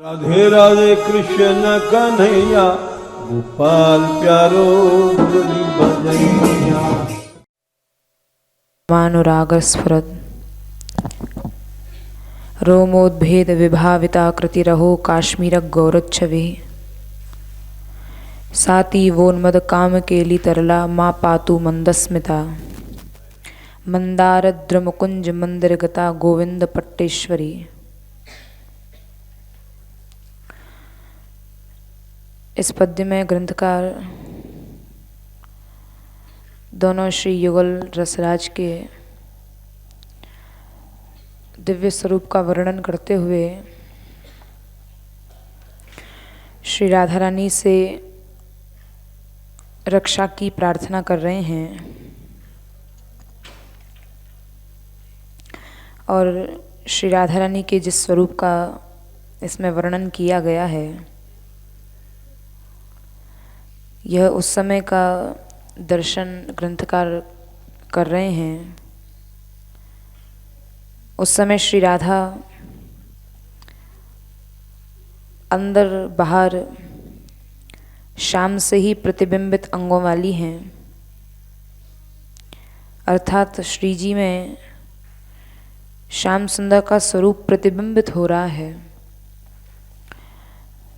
राधे राधे कृष्ण कन्हैया गोपाल प्यारो मुरली बजैया। मानुराग स्फुरद रोमोद्भेद विभाविताकृति रहो काश्मीर गौरच्छवे साती वोन्मद काम केली तरला माँ पातु मंदस्मिता मंदारद्र मुकुंज मंदिरगता गोविंद पट्टेश्वरी। इस पद्य में ग्रंथकार दोनों श्री युगल रसराज के दिव्य स्वरूप का वर्णन करते हुए श्री राधा रानी से रक्षा की प्रार्थना कर रहे हैं और श्री राधा रानी के जिस स्वरूप का इसमें वर्णन किया गया है यह उस समय का दर्शन ग्रंथकार कर रहे हैं। उस समय श्री राधा अंदर बाहर श्याम से ही प्रतिबिंबित अंगों वाली हैं, अर्थात श्री जी में श्याम सुंदर का स्वरूप प्रतिबिंबित हो रहा है।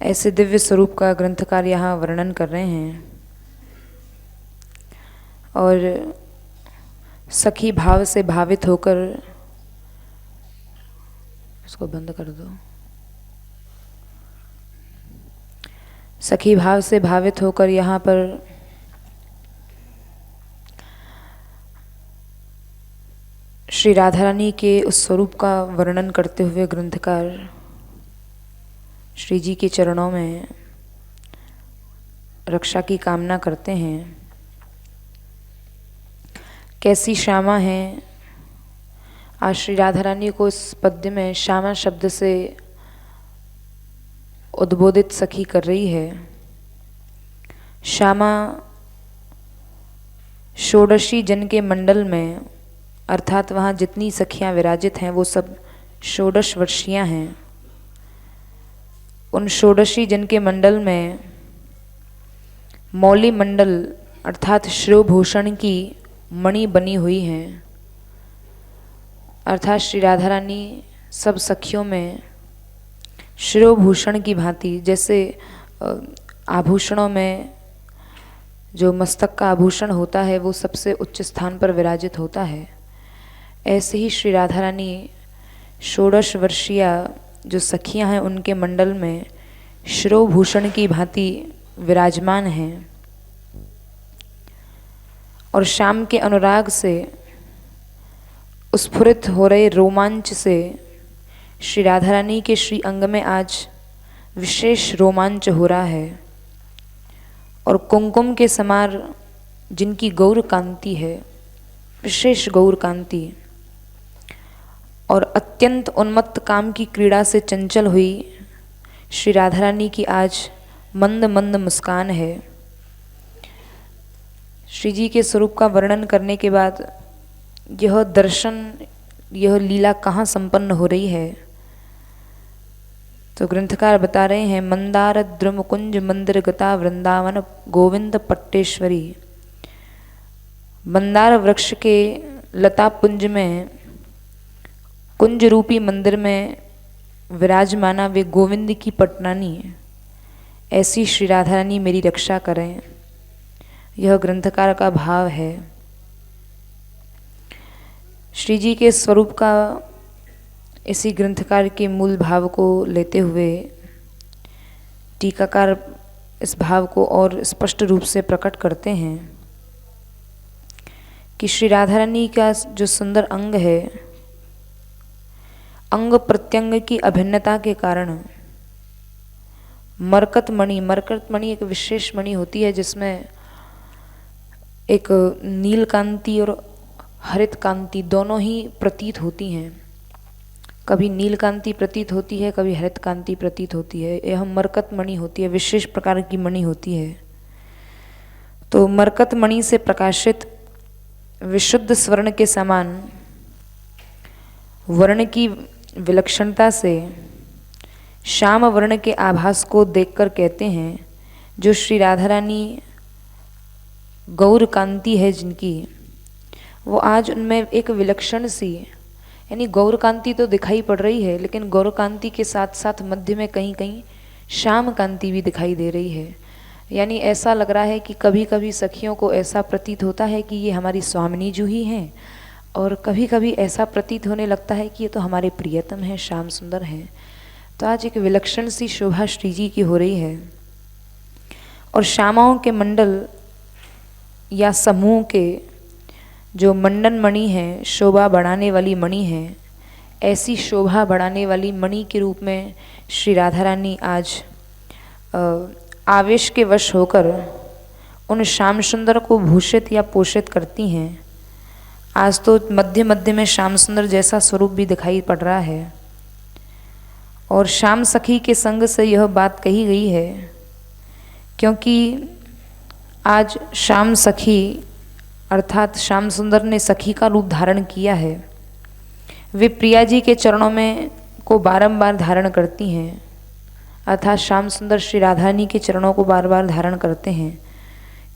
ऐसे दिव्य स्वरूप का ग्रंथकार यहाँ वर्णन कर रहे हैं और सखी भाव से भावित होकर, इसको बंद कर दो, सखी भाव से भावित होकर यहाँ पर श्री राधा रानी के उस स्वरूप का वर्णन करते हुए ग्रंथकार श्री जी के चरणों में रक्षा की कामना करते हैं। कैसी श्यामा हैं, आज श्री राधा रानी को इस पद्य में श्यामा शब्द से उद्बोधित सखी कर रही है। श्यामा षोडशी जन के मंडल में, अर्थात वहाँ जितनी सखियाँ विराजित हैं वो सब षोडश वर्षीयाँ हैं। उन षोडशी जन के मंडल में मौली मंडल अर्थात शिरोभूषण की मणि बनी हुई हैं, अर्थात श्री राधा रानी सब सखियों में शिरोभूषण की भांति, जैसे आभूषणों में जो मस्तक का आभूषण होता है वो सबसे उच्च स्थान पर विराजित होता है, ऐसे ही श्री राधा रानी षोडश वर्षीया जो सखियां हैं उनके मंडल में शिरोभूषण की भांति विराजमान हैं। और शाम के अनुराग से स्फुरित हो रहे रोमांच से श्री राधा रानी के श्री अंग में आज विशेष रोमांच हो रहा है और कुमकुम के समान जिनकी गौर कांति है, विशेष गौर कांति, और अत्यंत उन्मत्त काम की क्रीड़ा से चंचल हुई श्री राधा रानी की आज मंद मंद मुस्कान है। श्री जी के स्वरूप का वर्णन करने के बाद यह दर्शन, यह लीला कहाँ संपन्न हो रही है, तो ग्रंथकार बता रहे हैं मंदार द्रुमकुंज मंदिर गता वृंदावन गोविंद पट्टेश्वरी। मंदार वृक्ष के लता पुंज में, कुंज रूपी मंदिर में विराजमाना वे गोविंद की पटनानी, ऐसी श्री राधा रानी मेरी रक्षा करें, यह ग्रंथकार का भाव है। श्री जी के स्वरूप का इसी ग्रंथकार के मूल भाव को लेते हुए टीकाकार इस भाव को और स्पष्ट रूप से प्रकट करते हैं कि श्री राधा रानी का जो सुंदर अंग है, अंग प्रत्यंग की अभिन्नता के कारण मरकत मणि एक विशेष मणि होती है जिसमें एक नील कांति और हरित कांति दोनों ही प्रतीत होती हैं। कभी नील कांति प्रतीत होती है, कभी हरित कांति प्रतीत होती है। यह मरकत मणि होती है, विशेष प्रकार की मणि होती है। तो मरकत मणि से प्रकाशित विशुद्ध स्वर्ण के समान वर्ण की विलक्षणता से श्याम वर्ण के आभास को देखकर कहते हैं जो श्री राधा रानी गौर कांति है जिनकी, वो आज उनमें एक विलक्षण सी, यानी गौर कांति तो दिखाई पड़ रही है, लेकिन गौर कांति के साथ साथ मध्य में कहीं कहीं श्याम कांति भी दिखाई दे रही है। यानी ऐसा लग रहा है कि कभी कभी सखियों को ऐसा प्रतीत होता है कि ये हमारी स्वामिनी जू ही हैं, और कभी कभी ऐसा प्रतीत होने लगता है कि ये तो हमारे प्रियतम हैं, श्याम सुंदर हैं। तो आज एक विलक्षण सी शोभा श्री जी की हो रही है। और श्यामाओं के मंडल या समूह के जो मंडन मणि हैं, शोभा बढ़ाने वाली मणि हैं, ऐसी शोभा बढ़ाने वाली मणि के रूप में श्री राधा रानी आज आवेश के वश होकर उन श्याम सुंदर को भूषित या पोषित करती हैं। आज तो मध्य मध्य में श्याम सुंदर जैसा स्वरूप भी दिखाई पड़ रहा है। और श्याम सखी के संग से यह बात कही गई है, क्योंकि आज श्याम सखी अर्थात श्याम सुंदर ने सखी का रूप धारण किया है। वे प्रिया जी के चरणों में को बारंबार धारण करती हैं, अर्थात श्याम सुंदर श्री राधा रानी के चरणों को बार बार धारण करते हैं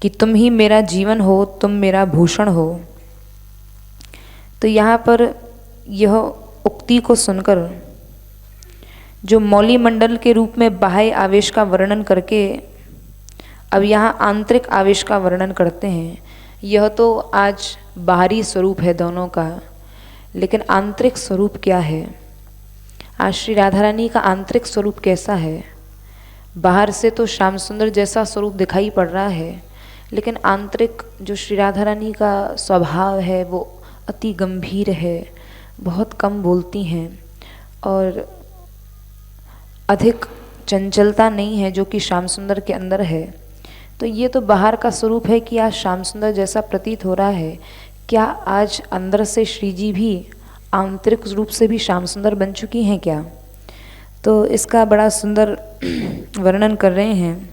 कि तुम ही मेरा जीवन हो, तुम मेरा भूषण हो। तो यहाँ पर यह उक्ति को सुनकर जो मौली मंडल के रूप में बाह्य आवेश का वर्णन करके अब यहाँ आंतरिक आवेश का वर्णन करते हैं। यह तो आज बाहरी स्वरूप है दोनों का, लेकिन आंतरिक स्वरूप क्या है? आज श्री राधा रानी का आंतरिक स्वरूप कैसा है? बाहर से तो श्याम सुंदर जैसा स्वरूप दिखाई पड़ रहा है, लेकिन आंतरिक जो श्री राधा रानी का स्वभाव है वो अति गंभीर है, बहुत कम बोलती हैं और अधिक चंचलता नहीं है जो कि श्याम सुंदर के अंदर है। तो ये तो बाहर का स्वरूप है कि आज श्याम सुंदर जैसा प्रतीत हो रहा है। क्या आज अंदर से श्री जी भी आंतरिक रूप से भी श्याम सुंदर बन चुकी हैं क्या? तो इसका बड़ा सुंदर वर्णन कर रहे हैं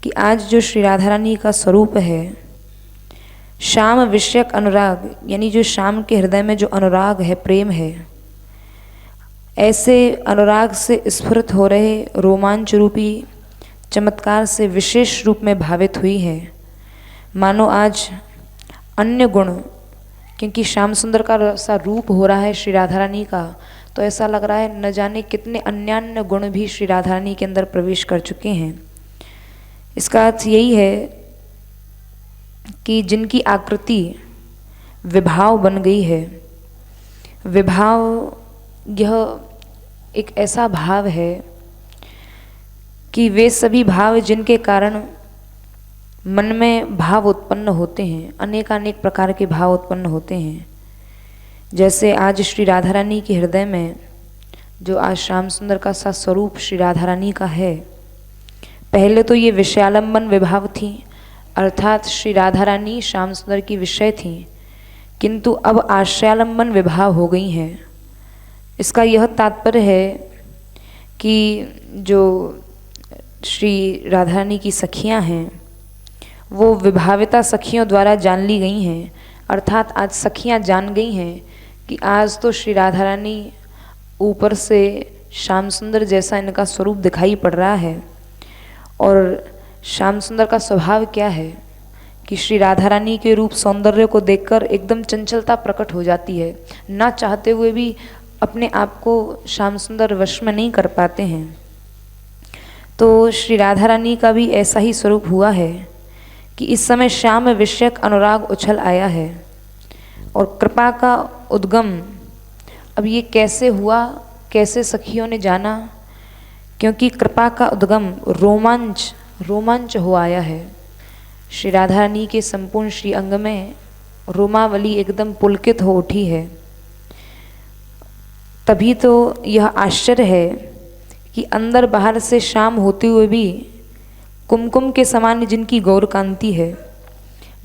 कि आज जो श्री राधा रानी का स्वरूप है, श्याम विषयक अनुराग, यानी जो श्याम के हृदय में जो अनुराग है, प्रेम है, ऐसे अनुराग से स्फुरित हो रहे रोमांच रूपी चमत्कार से विशेष रूप में भावित हुई है। मानो आज अन्य गुण, क्योंकि श्याम सुंदर का सा रूप हो रहा है श्री राधा रानी का, तो ऐसा लग रहा है न जाने कितने अन्यान्य गुण भी श्री राधा रानी के अंदर प्रवेश कर चुके हैं। इसका अर्थ यही है कि जिनकी आकृति विभाव बन गई है, विभाव यह एक ऐसा भाव है कि वे सभी भाव जिनके कारण मन में भाव उत्पन्न होते हैं, अनेकानेक प्रकार के भाव उत्पन्न होते हैं। जैसे आज श्री राधा रानी के हृदय में जो आज श्याम सुंदर का सा स्वरूप श्री राधा रानी का है, पहले तो ये विषयालंबन विभाव थी, अर्थात श्री राधा रानी श्याम सुंदर की विषय थी, किंतु अब आश्रयालंबन विभाव हो गई हैं। इसका यह तात्पर्य है कि जो श्री राधा रानी की सखियां हैं वो विभाविता सखियों द्वारा जान ली गई हैं, अर्थात आज सखियां जान गई हैं कि आज तो श्री राधा रानी ऊपर से श्याम सुंदर जैसा इनका स्वरूप दिखाई पड़ रहा है। और श्याम सुंदर का स्वभाव क्या है कि श्री राधा रानी के रूप सौंदर्य को देखकर एकदम चंचलता प्रकट हो जाती है, ना चाहते हुए भी अपने आप को श्याम सुंदर वश में नहीं कर पाते हैं। तो श्री राधा रानी का भी ऐसा ही स्वरूप हुआ है कि इस समय श्याम विषयक अनुराग उछल आया है और कृपा का उद्गम अब ये कैसे हुआ, कैसे सखियों ने जाना? क्योंकि कृपा का उद्गम रोमांच हो आया है। श्री राधा रानी के संपूर्ण श्री अंग में रोमावली एकदम पुलकित हो उठी है। तभी तो यह आश्चर्य है कि अंदर बाहर से श्याम होते हुए भी कुमकुम के समान जिनकी गौर कांति है,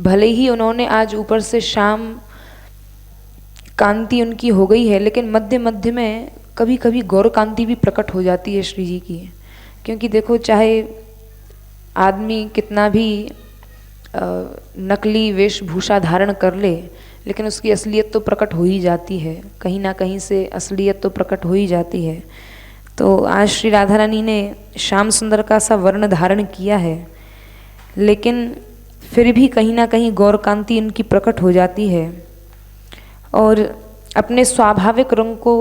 भले ही उन्होंने आज ऊपर से श्याम कांति उनकी हो गई है, लेकिन मध्य मध्य में कभी कभी गौर कांति भी प्रकट हो जाती है श्री जी की। क्योंकि देखो, चाहे आदमी कितना भी नकली वेशभूषा धारण कर ले, लेकिन उसकी असलियत तो प्रकट हो ही जाती है, कहीं ना कहीं से असलियत तो प्रकट हो ही जाती है। तो आज श्री राधा रानी ने श्याम सुंदर का सा वर्ण धारण किया है, लेकिन फिर भी कहीं ना कहीं गौर कांति इनकी प्रकट हो जाती है और अपने स्वाभाविक रंग को,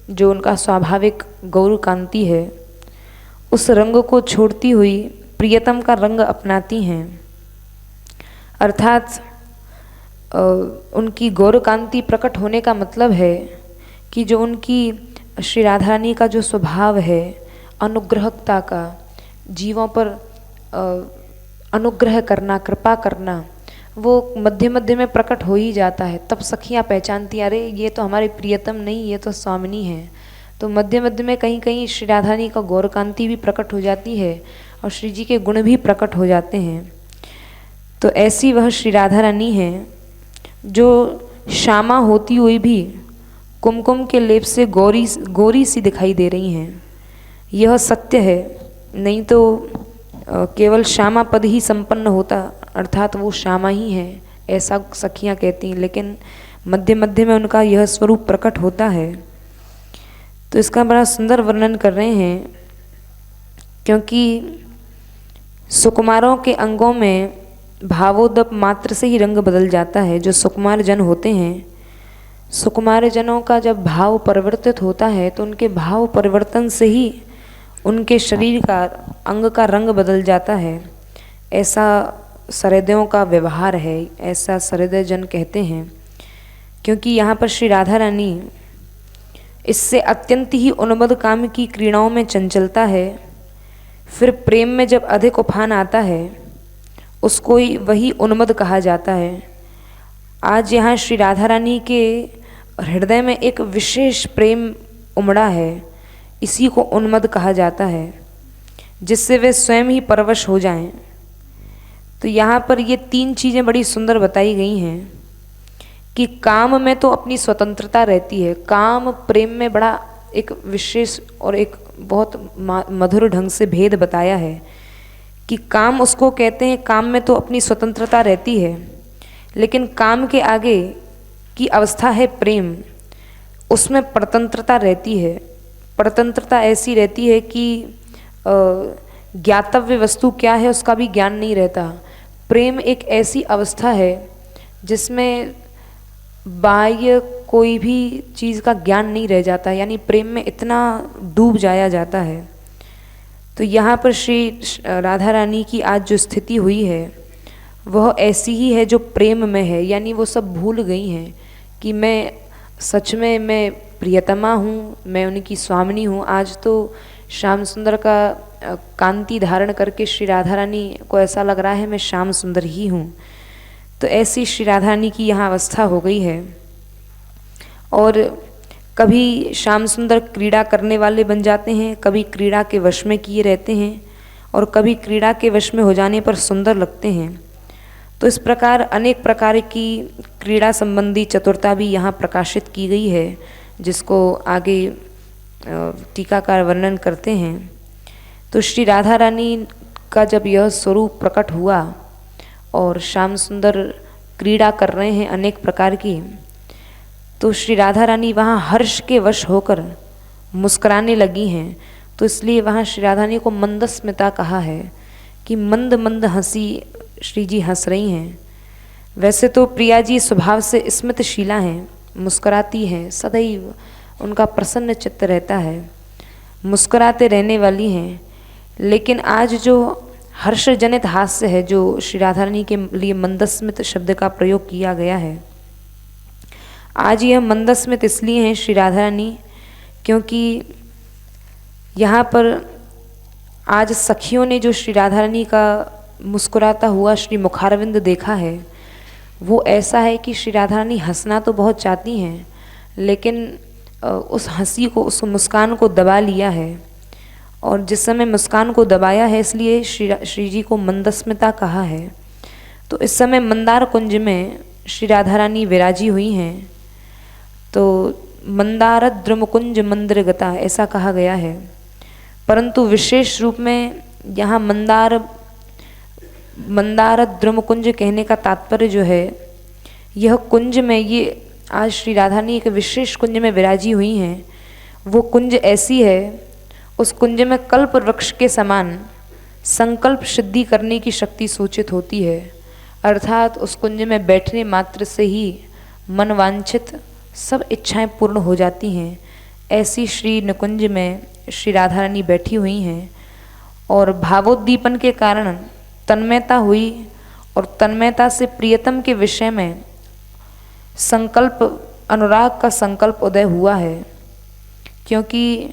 जो उनका स्वाभाविक गौर कांति है, उस रंग को छोड़ती हुई प्रियतम का रंग अपनाती हैं। अर्थात उनकी गौर कांति प्रकट होने का मतलब है कि जो उनकी श्री राधा रानी का जो स्वभाव है अनुग्रहकता का, जीवों पर अनुग्रह करना, कृपा करना, वो मध्य मध्य में प्रकट हो ही जाता है। तब सखियाँ पहचानती, अरे ये तो हमारे प्रियतम नहीं, ये तो स्वामिनी है। तो मध्य मध्य में कहीं कहीं श्री राधा रानी का गौर कांति भी प्रकट हो जाती है और श्री जी के गुण भी प्रकट हो जाते हैं। तो ऐसी वह श्री राधा रानी है जो श्यामा होती हुई भी कुमकुम के लेप से गोरी सी दिखाई दे रही हैं। यह सत्य है, नहीं तो केवल श्यामा पद ही संपन्न होता, अर्थात वो श्यामा ही है, ऐसा सखियाँ कहती हैं। लेकिन मध्य मध्य में उनका यह स्वरूप प्रकट होता है। तो इसका बड़ा सुंदर वर्णन कर रहे हैं, क्योंकि सुकुमारों के अंगों में भावोदप मात्र से ही रंग बदल जाता है। जो सुकुमार जन होते हैं, सुकुमार जनों का जब भाव परिवर्तित होता है तो उनके भाव परिवर्तन से ही उनके शरीर का, अंग का रंग बदल जाता है। ऐसा सहृदयों का व्यवहार है, ऐसा सहृदय जन कहते हैं। क्योंकि यहाँ पर श्री राधा रानी इससे अत्यंत ही उन्मद काम की क्रीड़ाओं में चंचलता है। फिर प्रेम में जब अधिक उफान आता है उसको ही वही उन्मद कहा जाता है। आज यहाँ श्री राधा रानी के हृदय में एक विशेष प्रेम उमड़ा है, इसी को उन्मद कहा जाता है, जिससे वे स्वयं ही परवश हो जाएं। तो यहाँ पर ये तीन चीज़ें बड़ी सुंदर बताई गई हैं कि काम में तो अपनी स्वतंत्रता रहती है। काम प्रेम में बड़ा एक विशेष और एक बहुत मधुर ढंग से भेद बताया है कि काम उसको कहते हैं, काम में तो अपनी स्वतंत्रता रहती है, लेकिन काम के आगे की अवस्था है प्रेम, उसमें परतंत्रता रहती है। परतंत्रता ऐसी रहती है कि ज्ञातव्य वस्तु क्या है उसका भी ज्ञान नहीं रहता। प्रेम एक ऐसी अवस्था है जिसमें बाह्य कोई भी चीज़ का ज्ञान नहीं रह जाता, यानी प्रेम में इतना डूब जाया जाता है। तो यहाँ पर श्री राधा रानी की आज जो स्थिति हुई है वह ऐसी ही है जो प्रेम में है, यानी वो सब भूल गई हैं कि मैं सच में मैं प्रियतमा हूँ, मैं उनकी स्वामिनी हूँ। आज तो श्याम सुंदर का कांति धारण करके श्री राधा रानी को ऐसा लग रहा है मैं श्याम सुंदर ही हूँ। तो ऐसी श्री राधा रानी की यहाँ अवस्था हो गई है। और कभी श्याम सुंदर क्रीड़ा करने वाले बन जाते हैं, कभी क्रीड़ा के वश में किए रहते हैं और कभी क्रीड़ा के वश में हो जाने पर सुंदर लगते हैं। तो इस प्रकार अनेक प्रकार की क्रीड़ा संबंधी चतुरता भी यहाँ प्रकाशित की गई है, जिसको आगे टीकाकार वर्णन करते हैं। तो श्री राधा रानी का जब यह स्वरूप प्रकट हुआ और श्याम सुंदर क्रीड़ा कर रहे हैं अनेक प्रकार की, तो श्री राधा रानी वहाँ हर्ष के वश होकर मुस्कुराने लगी हैं। तो इसलिए वहाँ श्री राधा रानी को मंदस्मिता कहा है कि मंद मंद हंसी श्री जी हंस रही हैं। वैसे तो प्रिया जी स्वभाव से स्मितशीला हैं, मुस्कुराती हैं, सदैव उनका प्रसन्न चित्त रहता है, मुस्कुराते रहने वाली हैं। लेकिन आज जो हर्षजनित हास्य है, जो श्री राधा रानी के लिए मंदस्मित शब्द का प्रयोग किया गया है, आज यह मंदस्मित इसलिए हैं श्री राधा रानी क्योंकि यहाँ पर आज सखियों ने जो श्री राधा रानी का मुस्कुराता हुआ श्री मुखारविंद देखा है, वो ऐसा है कि श्री राधा रानी हंसना तो बहुत चाहती हैं, लेकिन उस हंसी को, उस मुस्कान को दबा लिया है। और जिस समय मुस्कान को दबाया है इसलिए श्री जी को मंदस्मिता कहा है। तो इस समय मंदार कुंज में श्री राधा रानी विराजी हुई हैं। तो मंदार द्रुमकुंज मंद्रगता ऐसा कहा गया है, परंतु विशेष रूप में यहाँ मंदार द्रुमकुंज कहने का तात्पर्य जो है, यह कुंज में, ये आज श्री राधा रानी एक विशेष कुंज में विराजी हुई हैं। वो कुंज ऐसी है उस कुंज में कल्प वृक्ष के समान संकल्प सिद्धि करने की शक्ति सूचित होती है, अर्थात उस कुंज में बैठने मात्र से ही मनवांछित सब इच्छाएं पूर्ण हो जाती हैं। ऐसी श्री निकुंज में श्री राधा रानी बैठी हुई हैं और भावोद्दीपन के कारण तन्मयता हुई और तन्मयता से प्रियतम के विषय में संकल्प, अनुराग का संकल्प उदय हुआ है। क्योंकि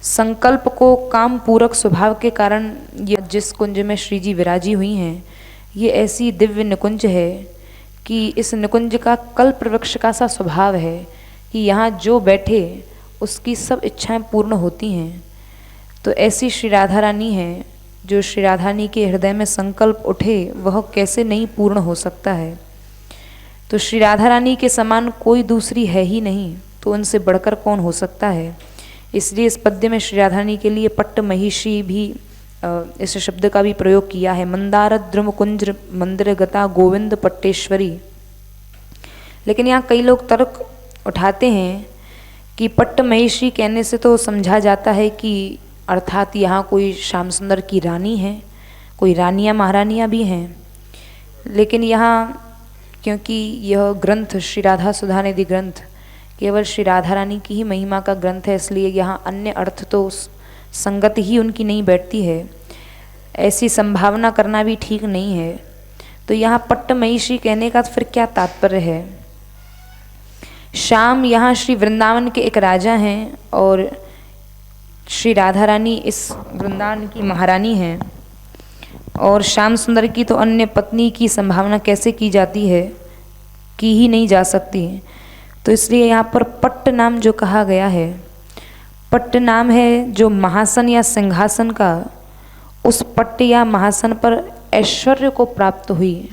संकल्प को काम पूरक स्वभाव के कारण ये जिस कुंज में श्री जी विराजी हुई हैं, ये ऐसी दिव्य निकुंज है कि इस निकुंज का कल्प वृक्ष का सा स्वभाव है कि यहाँ जो बैठे उसकी सब इच्छाएं पूर्ण होती हैं। तो ऐसी श्री राधा रानी है, जो श्री राधा रानी के हृदय में संकल्प उठे वह कैसे नहीं पूर्ण हो सकता है। तो श्री राधा रानी के समान कोई दूसरी है ही नहीं, तो उनसे बढ़कर कौन हो सकता है। इसलिए इस पद्य में श्री राधा रानी के लिए पट्ट महिषी भी इस शब्द का भी प्रयोग किया है। मंदार द्रुम कुंज मंदिर गता गोविंद पट्टेश्वरी। लेकिन यहाँ कई लोग तर्क उठाते हैं कि पट्ट महिषी कहने से तो समझा जाता है कि अर्थात यहाँ कोई श्याम सुंदर की रानी है, कोई रानियाँ महारानियाँ भी हैं। लेकिन यहाँ क्योंकि यह ग्रंथ श्री राधा सुधा निधि ग्रंथ केवल श्री राधा रानी की ही महिमा का ग्रंथ है, इसलिए यहाँ अन्य अर्थ तो संगत ही उनकी नहीं बैठती है, ऐसी संभावना करना भी ठीक नहीं है। तो यहाँ पट्ट महिषी कहने का फिर क्या तात्पर्य है। श्याम यहाँ श्री वृंदावन के एक राजा हैं और श्री राधा रानी इस वृंदावन की महारानी हैं, और श्याम सुंदर की तो अन्य पत्नी की संभावना कैसे की जाती है, की ही नहीं जा सकती। तो इसलिए यहाँ पर पट्ट नाम जो कहा गया है, पट्ट नाम है जो महासन या सिंहासन का, उस पट्ट या महासन पर ऐश्वर्य को प्राप्त हुई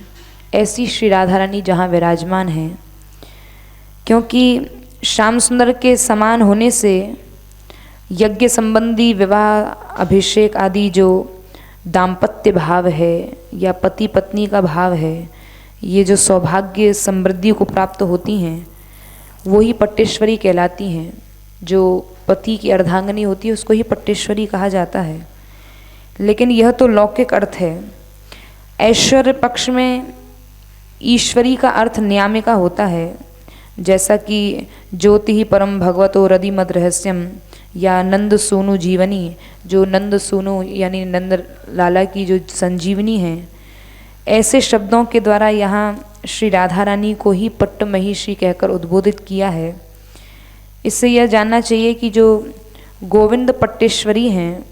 ऐसी श्री राधा रानी जहाँ विराजमान हैं। क्योंकि श्याम सुंदर के समान होने से यज्ञ संबंधी विवाह अभिषेक आदि जो दाम्पत्य भाव है या पति पत्नी का भाव है, ये जो सौभाग्य समृद्धि को प्राप्त होती हैं वही पट्टेश्वरी कहलाती हैं। जो पति की अर्धांगिनी होती है उसको ही पट्टेश्वरी कहा जाता है। लेकिन यह तो लौकिक अर्थ है। ऐश्वर्य पक्ष में ईश्वरी का अर्थ न्यामिका होता है, जैसा कि ज्योति ही परम भगवतो रदि मद रहस्यम या नंद सोनू जीवनी, जो नंद सोनू यानी नंद लाला की जो संजीवनी है। ऐसे शब्दों के द्वारा यहाँ श्री राधा रानी को ही पट्ट महिषी कहकर उद्बोधित किया है। इससे यह जानना चाहिए कि जो गोविंद पट्टेश्वरी हैं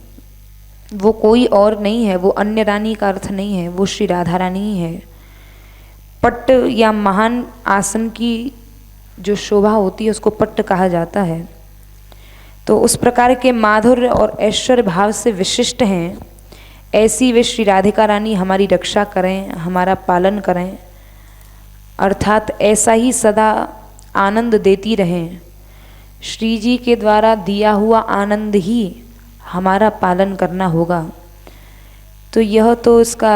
वो कोई और नहीं है, वो अन्य रानी का अर्थ नहीं है, वो श्री राधा रानी ही है। पट्ट या महान आसन की जो शोभा होती है उसको पट्ट कहा जाता है। तो उस प्रकार के माधुर्य और ऐश्वर्य भाव से विशिष्ट हैं, ऐसी वे श्री राधिका रानी हमारी रक्षा करें, हमारा पालन करें, अर्थात ऐसा ही सदा आनंद देती रहें। श्री जी के द्वारा दिया हुआ आनंद ही हमारा पालन करना होगा। तो यह तो इसका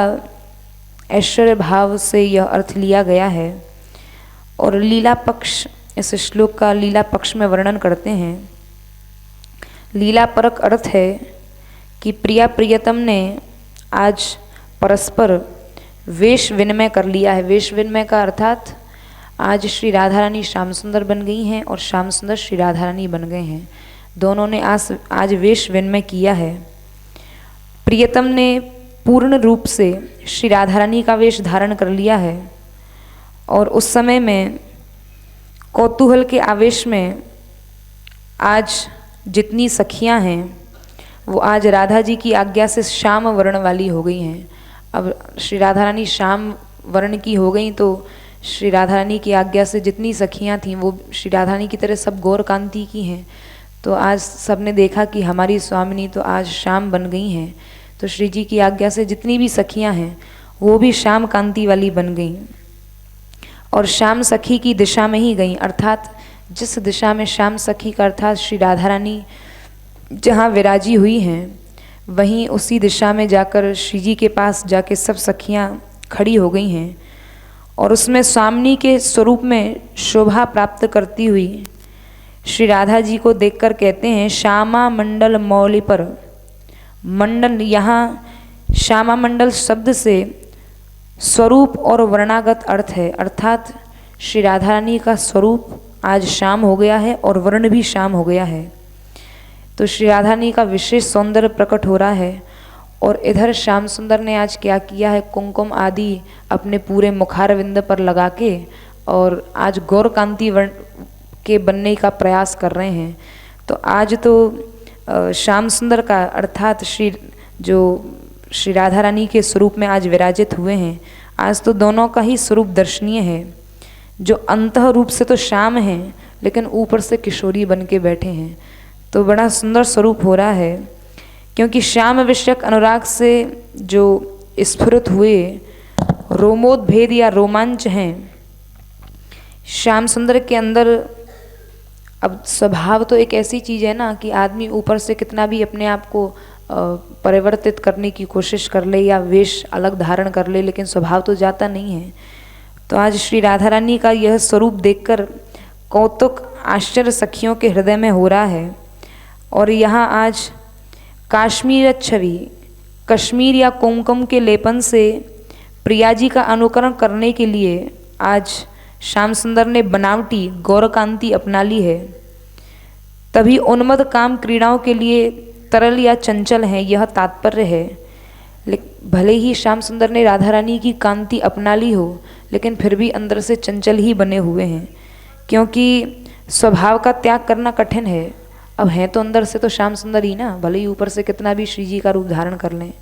ऐश्वर्य भाव से यह अर्थ लिया गया है। और लीला पक्ष, इस श्लोक का लीला पक्ष में वर्णन करते हैं। लीला परक अर्थ है कि प्रिया प्रियतम ने आज परस्पर वेश विनिमय कर लिया है। वेश विनिमय का अर्थात आज श्री राधा रानी श्याम सुंदर बन गई हैं और श्याम सुंदर श्री राधा रानी बन गए हैं। दोनों ने आज वेश विनिमय किया है। प्रियतम ने पूर्ण रूप से श्री राधा रानी का वेश धारण कर लिया है और उस समय में कौतूहल के आवेश में आज जितनी सखियां हैं वो आज राधा जी की आज्ञा से श्याम वर्ण वाली हो गई हैं। अब श्री राधा रानी श्याम वर्ण की हो गई तो श्री राधा रानी की आज्ञा से जितनी सखियां थीं वो श्री राधा रानी की तरह सब गौर कांति की हैं। तो आज सबने देखा कि हमारी स्वामिनी तो आज श्याम बन गई हैं, तो श्री जी की आज्ञा से जितनी भी सखियां हैं वो भी श्याम कांति वाली बन गई और श्याम सखी की दिशा में ही गई। अर्थात जिस दिशा में श्याम सखी का अर्थात श्री राधा रानी जहाँ विराजी हुई हैं वहीं उसी दिशा में जाकर श्री जी के पास जाके सब सखियाँ खड़ी हो गई हैं और उसमें स्वामिनी के स्वरूप में शोभा प्राप्त करती हुई श्री राधा जी को देखकर कहते हैं, श्यामा मंडल मौली पर मंडन, यहाँ श्यामा मंडल शब्द से स्वरूप और वर्णागत अर्थ है, अर्थात श्री राधा रानी का स्वरूप आज श्याम हो गया है और वर्ण भी श्याम हो गया है। तो श्री राधा रानी का विशेष सौंदर्य प्रकट हो रहा है। और इधर श्याम सुंदर ने आज क्या किया है, कुमकुम आदि अपने पूरे मुखारविंद पर लगा के और आज गौर कांति वर्ण के बनने का प्रयास कर रहे हैं। तो आज तो श्याम सुंदर का अर्थात श्री राधा रानी के स्वरूप में आज विराजित हुए हैं। आज तो दोनों का ही स्वरूप दर्शनीय है, जो अंतः रूप से तो श्याम हैं लेकिन ऊपर से किशोरी बन के बैठे हैं। तो बड़ा सुंदर स्वरूप हो रहा है, क्योंकि श्याम विषयक अनुराग से जो स्फुरित हुए रोमोद्भेद या रोमांच हैं श्याम सुंदर के अंदर। अब स्वभाव तो एक ऐसी चीज़ है ना कि आदमी ऊपर से कितना भी अपने आप को परिवर्तित करने की कोशिश कर ले या वेश अलग धारण कर ले, लेकिन स्वभाव तो जाता नहीं है। तो आज श्री राधा रानी का यह स्वरूप देखकर कौतुक आश्चर्य सखियों के हृदय में हो रहा है। और यहाँ आज काश्मीर छवि, कश्मीर या कुमकुम के लेपन से प्रिया जी का अनुकरण करने के लिए आज श्याम सुंदर ने बनावटी गौरकांति अपना ली है। तभी उन्मद काम क्रीड़ाओं के लिए तरल या चंचल हैं, यह तात्पर्य है। भले ही श्याम सुंदर ने राधा रानी की कांति अपना ली हो, लेकिन फिर भी अंदर से चंचल ही बने हुए हैं, क्योंकि स्वभाव का त्याग करना कठिन है। अब हैं तो अंदर से तो श्याम सुंदर ही ना, भले ही ऊपर से कितना भी श्री जी का रूप धारण कर लें,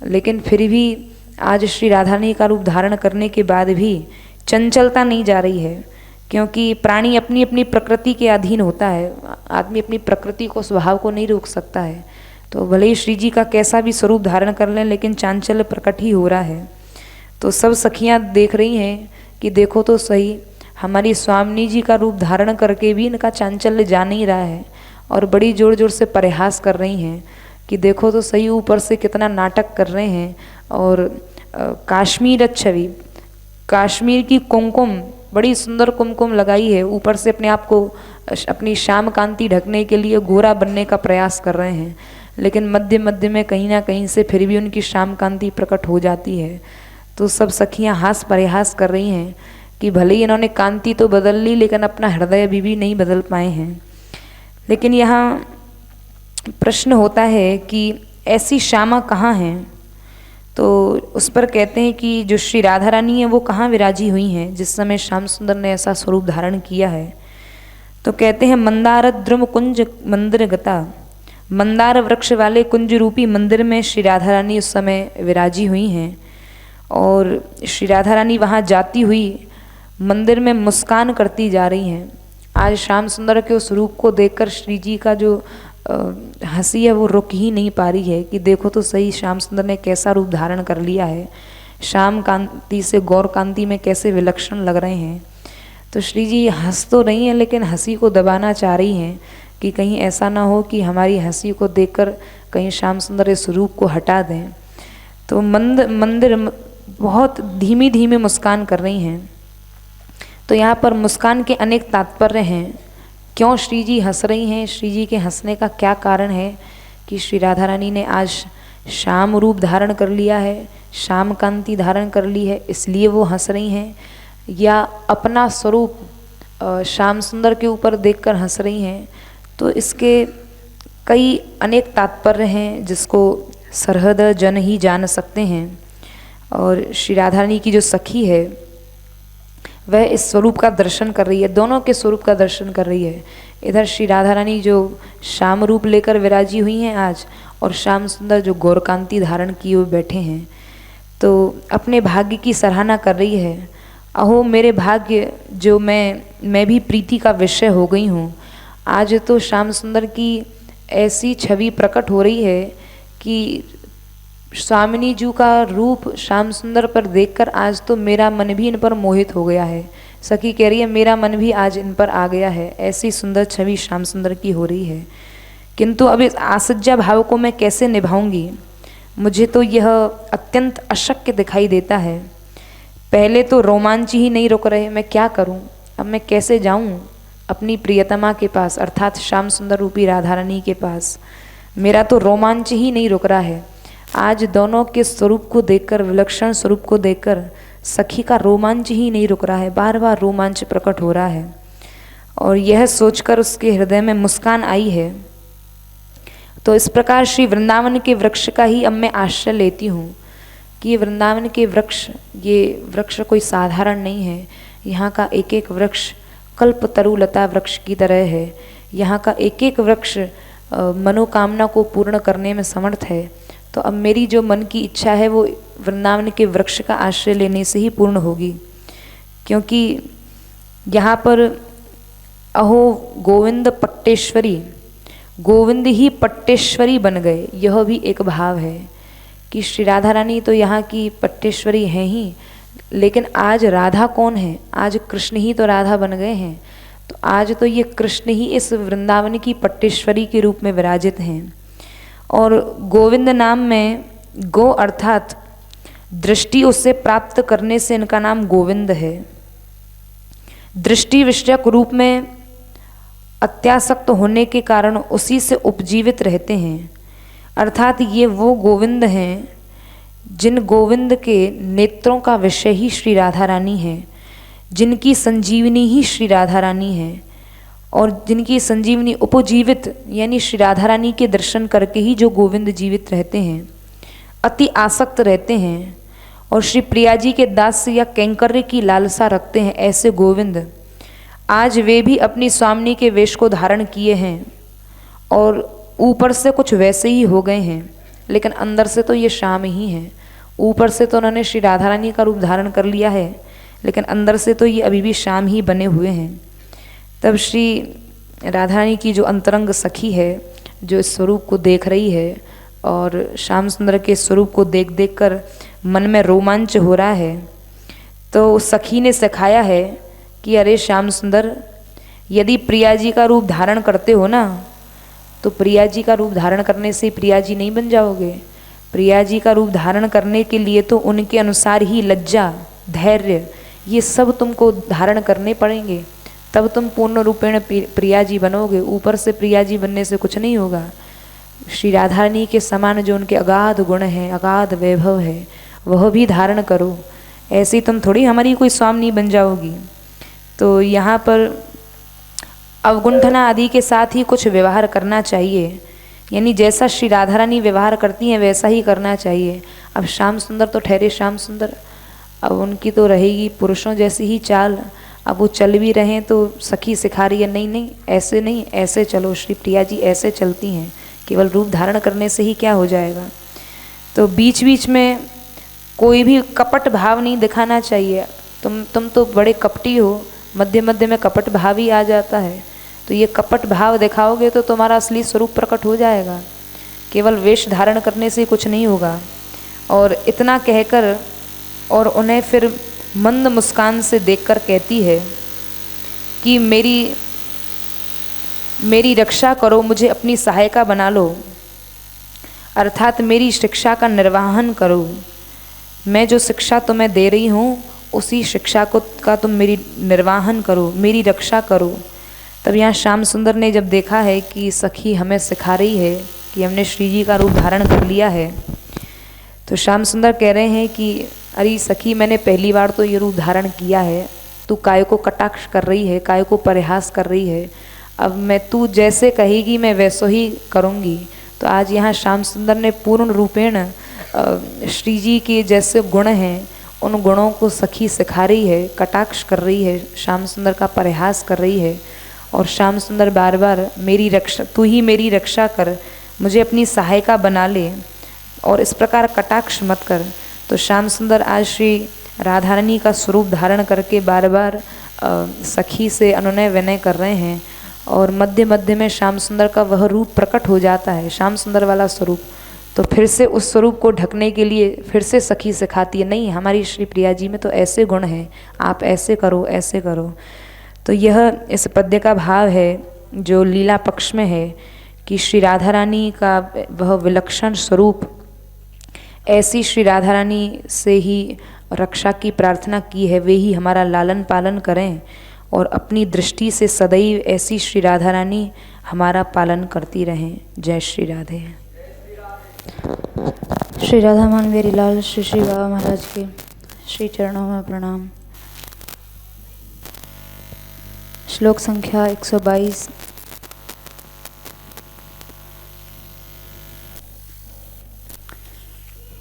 लेकिन फिर भी आज श्री राधा रानी का रूप धारण करने के बाद भी चंचलता नहीं जा रही है, क्योंकि प्राणी अपनी अपनी प्रकृति के अधीन होता है। आदमी अपनी प्रकृति को, स्वभाव को नहीं रोक सकता है। तो भले ही श्री जी का कैसा भी स्वरूप धारण कर लें, लेकिन चांचल्य प्रकट ही हो रहा है। तो सब सखियां देख रही हैं कि देखो तो सही, हमारी स्वामिनी जी का रूप धारण करके भी इनका चांचल्य जा नहीं रहा है, और बड़ी जोर जोर से परिहास कर रही हैं कि देखो तो सही ऊपर से कितना नाटक कर रहे हैं। और काश्मीर छवि, काश्मीर की कुमकुम, बड़ी सुंदर कुमकुम लगाई है, ऊपर से अपने आप को अपनी श्याम कांति ढकने के लिए गोरा बनने का प्रयास कर रहे हैं, लेकिन मध्य मध्य में कहीं ना कहीं से फिर भी उनकी श्याम कांति प्रकट हो जाती है। तो सब सखियां हास परिहास कर रही हैं कि भले ही इन्होंने कांति तो बदल ली, लेकिन अपना हृदय अभी भी नहीं बदल पाए हैं। लेकिन यहाँ प्रश्न होता है कि ऐसी श्यामा कहाँ हैं? तो उस पर कहते हैं कि जो श्री राधा रानी है वो कहाँ विराजी हुई हैं जिस समय श्याम सुंदर ने ऐसा स्वरूप धारण किया है। तो कहते हैं मंदार द्रुम कुंज मंदिर गता, मंदार वृक्ष वाले कुंज रूपी मंदिर में श्री राधा रानी उस समय विराजी हुई हैं। और श्री राधा रानी वहाँ जाती हुई मंदिर में मुस्कान करती जा रही हैं। आज श्याम सुंदर के उस रूप को देखकर श्री जी का जो हंसी है वो रुक ही नहीं पा रही है कि देखो तो सही श्याम सुंदर ने कैसा रूप धारण कर लिया है, श्याम कांति से गौर कांति में कैसे विलक्षण लग रहे हैं। तो श्री जी हंस तो रही हैं, लेकिन हंसी को दबाना चाह रही हैं कि कहीं ऐसा ना हो कि हमारी हंसी को देखकर कहीं श्याम सुंदर इस रूप को हटा दें। तो मंदिर बहुत धीमी धीमी मुस्कान कर रही हैं। तो यहाँ पर मुस्कान के अनेक तात्पर्य हैं। क्यों श्री जी हंस रही हैं, श्री जी के हंसने का क्या कारण है कि श्री राधा रानी ने आज श्याम रूप धारण कर लिया है, श्याम कांति धारण कर ली है, इसलिए वो हंस रही हैं, या अपना स्वरूप श्याम सुंदर के ऊपर देखकर हंस रही हैं। तो इसके कई अनेक तात्पर्य हैं जिसको सरहद जन ही जान सकते हैं। और श्री राधा रानी की जो सखी है वह इस स्वरूप का दर्शन कर रही है, दोनों के स्वरूप का दर्शन कर रही है। इधर श्री राधा रानी जो श्याम रूप लेकर विराजी हुई हैं आज, और श्याम सुंदर जो गौरकांति धारण किए हुए बैठे हैं, तो अपने भाग्य की सराहना कर रही है। अहो मेरे भाग्य, जो मैं भी प्रीति का विषय हो गई हूँ। आज तो श्याम सुंदर की ऐसी छवि प्रकट हो रही है कि स्वामिनी जी का रूप श्याम सुंदर पर देखकर आज तो मेरा मन भी इन पर मोहित हो गया है। सखी कह रही है मेरा मन भी आज इन पर आ गया है, ऐसी सुंदर छवि श्याम सुंदर की हो रही है। किंतु अब इस आसज्जा भाव को मैं कैसे निभाऊंगी, मुझे तो यह अत्यंत अशक्य दिखाई देता है। पहले तो रोमांच ही नहीं रुक रहे, मैं क्या करूं? अब मैं कैसे जाऊं अपनी प्रियतमा के पास, अर्थात श्याम सुंदर रूपी राधा रानी के पास। मेरा तो रोमांच ही नहीं रुक रहा है। आज दोनों के स्वरूप को देखकर, विलक्षण स्वरूप को देखकर सखी का रोमांच ही नहीं रुक रहा है, बार बार रोमांच प्रकट हो रहा है। और यह सोचकर उसके हृदय में मुस्कान आई है। तो इस प्रकार श्री वृंदावन के वृक्ष का ही अब मैं आश्रय लेती हूँ कि ये वृंदावन के वृक्ष, ये वृक्ष कोई साधारण नहीं है। यहाँ का एक एक वृक्ष कल्पतरु लता वृक्ष की तरह है। यहाँ का एक एक वृक्ष मनोकामना को पूर्ण करने में समर्थ है। तो अब मेरी जो मन की इच्छा है वो वृंदावन के वृक्ष का आश्रय लेने से ही पूर्ण होगी, क्योंकि यहाँ पर अहो गोविंद पट्टेश्वरी, गोविंद ही पट्टेश्वरी बन गए। यह भी एक भाव है कि श्री राधा रानी तो यहाँ की पट्टेश्वरी हैं ही, लेकिन आज राधा कौन है? आज कृष्ण ही तो राधा बन गए हैं। तो आज तो ये कृष्ण ही इस वृंदावन की पट्टेश्वरी के रूप में विराजित हैं। और गोविंद नाम में गो अर्थात दृष्टि उससे प्राप्त करने से इनका नाम गोविंद है। दृष्टि विषयक रूप में अत्यासक्त होने के कारण उसी से उपजीवित रहते हैं। अर्थात ये वो गोविंद हैं जिन गोविंद के नेत्रों का विषय ही श्री राधा रानी है, जिनकी संजीवनी ही श्री राधा रानी है, और जिनकी संजीवनी उपजीवित यानी श्री राधा रानी के दर्शन करके ही जो गोविंद जीवित रहते हैं, अति आसक्त रहते हैं और श्री प्रिया जी के दास या कैंकर्य की लालसा रखते हैं। ऐसे गोविंद आज वे भी अपनी स्वामिनी के वेश को धारण किए हैं और ऊपर से कुछ वैसे ही हो गए हैं, लेकिन अंदर से तो ये श्याम ही हैं। ऊपर से तो उन्होंने श्री राधा रानी का रूप धारण कर लिया है, लेकिन अंदर से तो ये अभी भी श्याम ही बने हुए हैं। तब श्री राधा रानी की जो अंतरंग सखी है, जो इस स्वरूप को देख रही है और श्याम सुंदर के स्वरूप को देख देख कर मन में रोमांच हो रहा है, तो उस सखी ने सिखाया है कि अरे श्याम सुंदर, यदि प्रिया जी का रूप धारण करते हो ना, तो प्रिया जी का रूप धारण करने से प्रिया जी नहीं बन जाओगे। प्रिया जी का रूप धारण करने के लिए तो उनके अनुसार ही लज्जा, धैर्य, ये सब तुमको धारण करने पड़ेंगे, तब तुम पूर्ण रूपेण प्रिया जी बनोगे। ऊपर से प्रिया जी बनने से कुछ नहीं होगा। श्री राधा रानी के समान जो उनके अगाध गुण हैं, अगाध वैभव है, वह भी धारण करो। ऐसे तुम थोड़ी हमारी कोई स्वामिनी बन जाओगी। तो यहाँ पर अवगुंठना आदि के साथ ही कुछ व्यवहार करना चाहिए, यानी जैसा श्री राधा रानी व्यवहार करती हैं वैसा ही करना चाहिए। अब श्याम सुंदर तो ठहरे श्याम सुंदर, अब उनकी तो रहेगी पुरुषों जैसी ही चाल। अब वो चल भी रहे हैं तो सखी सिखा रही है, नहीं नहीं ऐसे नहीं, ऐसे चलो। श्री प्रिया जी ऐसे चलती हैं, केवल रूप धारण करने से ही क्या हो जाएगा। तो बीच बीच में कोई भी कपट भाव नहीं दिखाना चाहिए। तुम तो बड़े कपटी हो, मध्य मध्य में कपट भाव ही आ जाता है। तो ये कपट भाव दिखाओगे तो तुम्हारा असली स्वरूप प्रकट हो जाएगा। केवल वेश धारण करने से कुछ नहीं होगा। और इतना कहकर और उन्हें फिर मंद मुस्कान से देखकर कहती है कि मेरी रक्षा करो, मुझे अपनी सहायिका बना लो, अर्थात मेरी शिक्षा का निर्वहन करो। मैं जो शिक्षा तुम्हें दे रही हूँ उसी शिक्षा का तुम मेरी निर्वहन करो, मेरी रक्षा करो। तब यहाँ श्याम सुंदर ने जब देखा है कि सखी हमें सिखा रही है कि हमने श्री जी का रूप धारण कर लिया है, तो श्याम सुंदर कह रहे हैं कि अरे सखी, मैंने पहली बार तो ये रूप धारण किया है, तू काय को कटाक्ष कर रही है, काय को परिहास कर रही है। अब मैं तू जैसे कहेगी मैं वैसो ही करूँगी। तो आज यहाँ श्याम सुंदर ने पूर्ण रूपेण श्री जी के जैसे गुण हैं उन गुणों को सखी सिखा रही है, कटाक्ष कर रही है, श्याम सुंदर का परिहास कर रही है। और श्याम सुंदर बार बार मेरी रक्षा, तू ही मेरी रक्षा कर, मुझे अपनी सहायिका बना ले और इस प्रकार कटाक्ष मत कर। तो श्याम सुंदर आज श्री राधा रानी का स्वरूप धारण करके बार बार सखी से अनुनय विनय कर रहे हैं और मध्य मध्य में श्याम सुंदर का वह रूप प्रकट हो जाता है, श्याम सुंदर वाला स्वरूप। तो फिर से उस स्वरूप को ढकने के लिए फिर से सखी सिखाती है, नहीं हमारी श्री प्रिया जी में तो ऐसे गुण हैं, आप ऐसे करो ऐसे करो। तो यह इस पद्य का भाव है जो लीला पक्ष में है कि श्री राधा रानी का वह विलक्षण स्वरूप, ऐसी श्री राधा रानी से ही रक्षा की प्रार्थना की है, वे ही हमारा लालन पालन करें और अपनी दृष्टि से सदैव ऐसी श्री राधा रानी हमारा पालन करती रहें। जय श्री राधे। श्री राधा मानवेरी लाल श्री श्री बाबा महाराज के श्री चरणों में प्रणाम। श्लोक संख्या 122।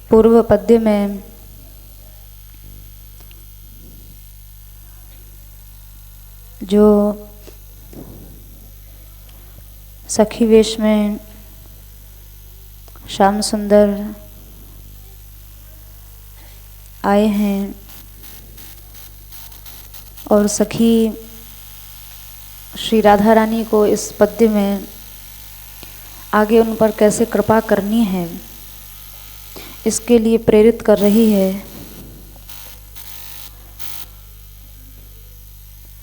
पूर्व पद्य में जो सखी वेश में श्याम सुंदर आए हैं और सखी श्री राधा रानी को इस पद्य में आगे उन पर कैसे कृपा करनी है इसके लिए प्रेरित कर रही है।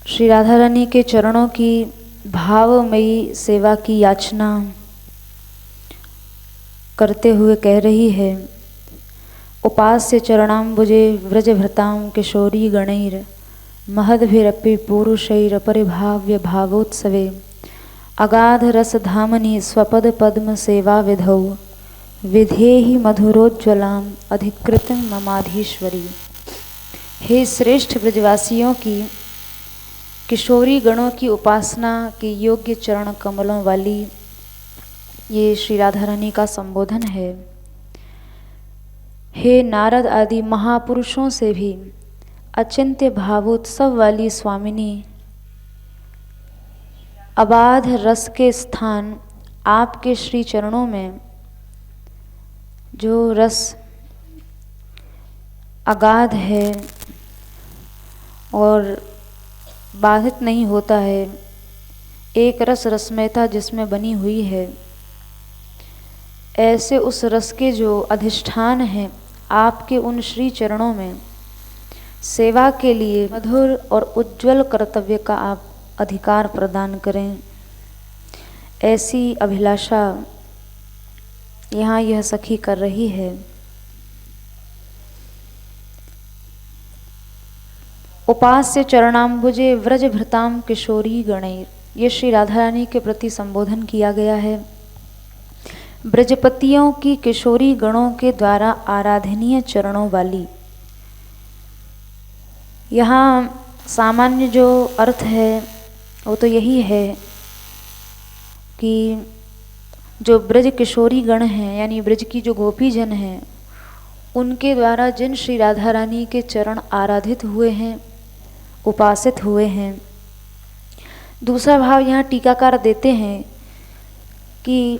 श्री राधा रानी के चरणों की भावमयी सेवा की याचना करते हुए कह रही है, उपास्य चरणाम्बुजे व्रजभृतां किशोरी गणैर महद्भिरपि पुरुषैरपरिभाव्य भावोत्सवे अगाध रस धामनि स्वपद पद्म सेवा विधौ विधेहि मधुरोज्ज्वलाम अधिकृतं ममाधीश्वरी। हे श्रेष्ठ ब्रजवासियों की किशोरी गणों की उपासना के योग्य चरण कमलों वाली ये श्री राधा रानी का संबोधन है। हे नारद आदि महापुरुषों से भी अचिंत्य भावोत्सव वाली स्वामिनी, अबाध रस के स्थान आपके श्री चरणों में जो रस अगाध है और बाधित नहीं होता है, एक रस रसमयता जिसमें बनी हुई है, ऐसे उस रस के जो अधिष्ठान हैं आपके उन श्री चरणों में सेवा के लिए मधुर और उज्ज्वल कर्तव्य का आप अधिकार प्रदान करें। ऐसी अभिलाषा यहाँ यह सखी कर रही है। उपास्य चरणाम्बुजे व्रजभृतां किशोरी गणैर, ये श्री राधा रानी के प्रति संबोधन किया गया है। ब्रजपतियों की किशोरी गणों के द्वारा आराधनीय चरणों वाली। यहाँ सामान्य जो अर्थ है वो तो यही है कि जो ब्रज किशोरी गण हैं यानी ब्रज की जो गोपी जन हैं उनके द्वारा जिन श्री राधा रानी के चरण आराधित हुए हैं, उपासित हुए हैं। दूसरा भाव यहाँ टीकाकार देते हैं कि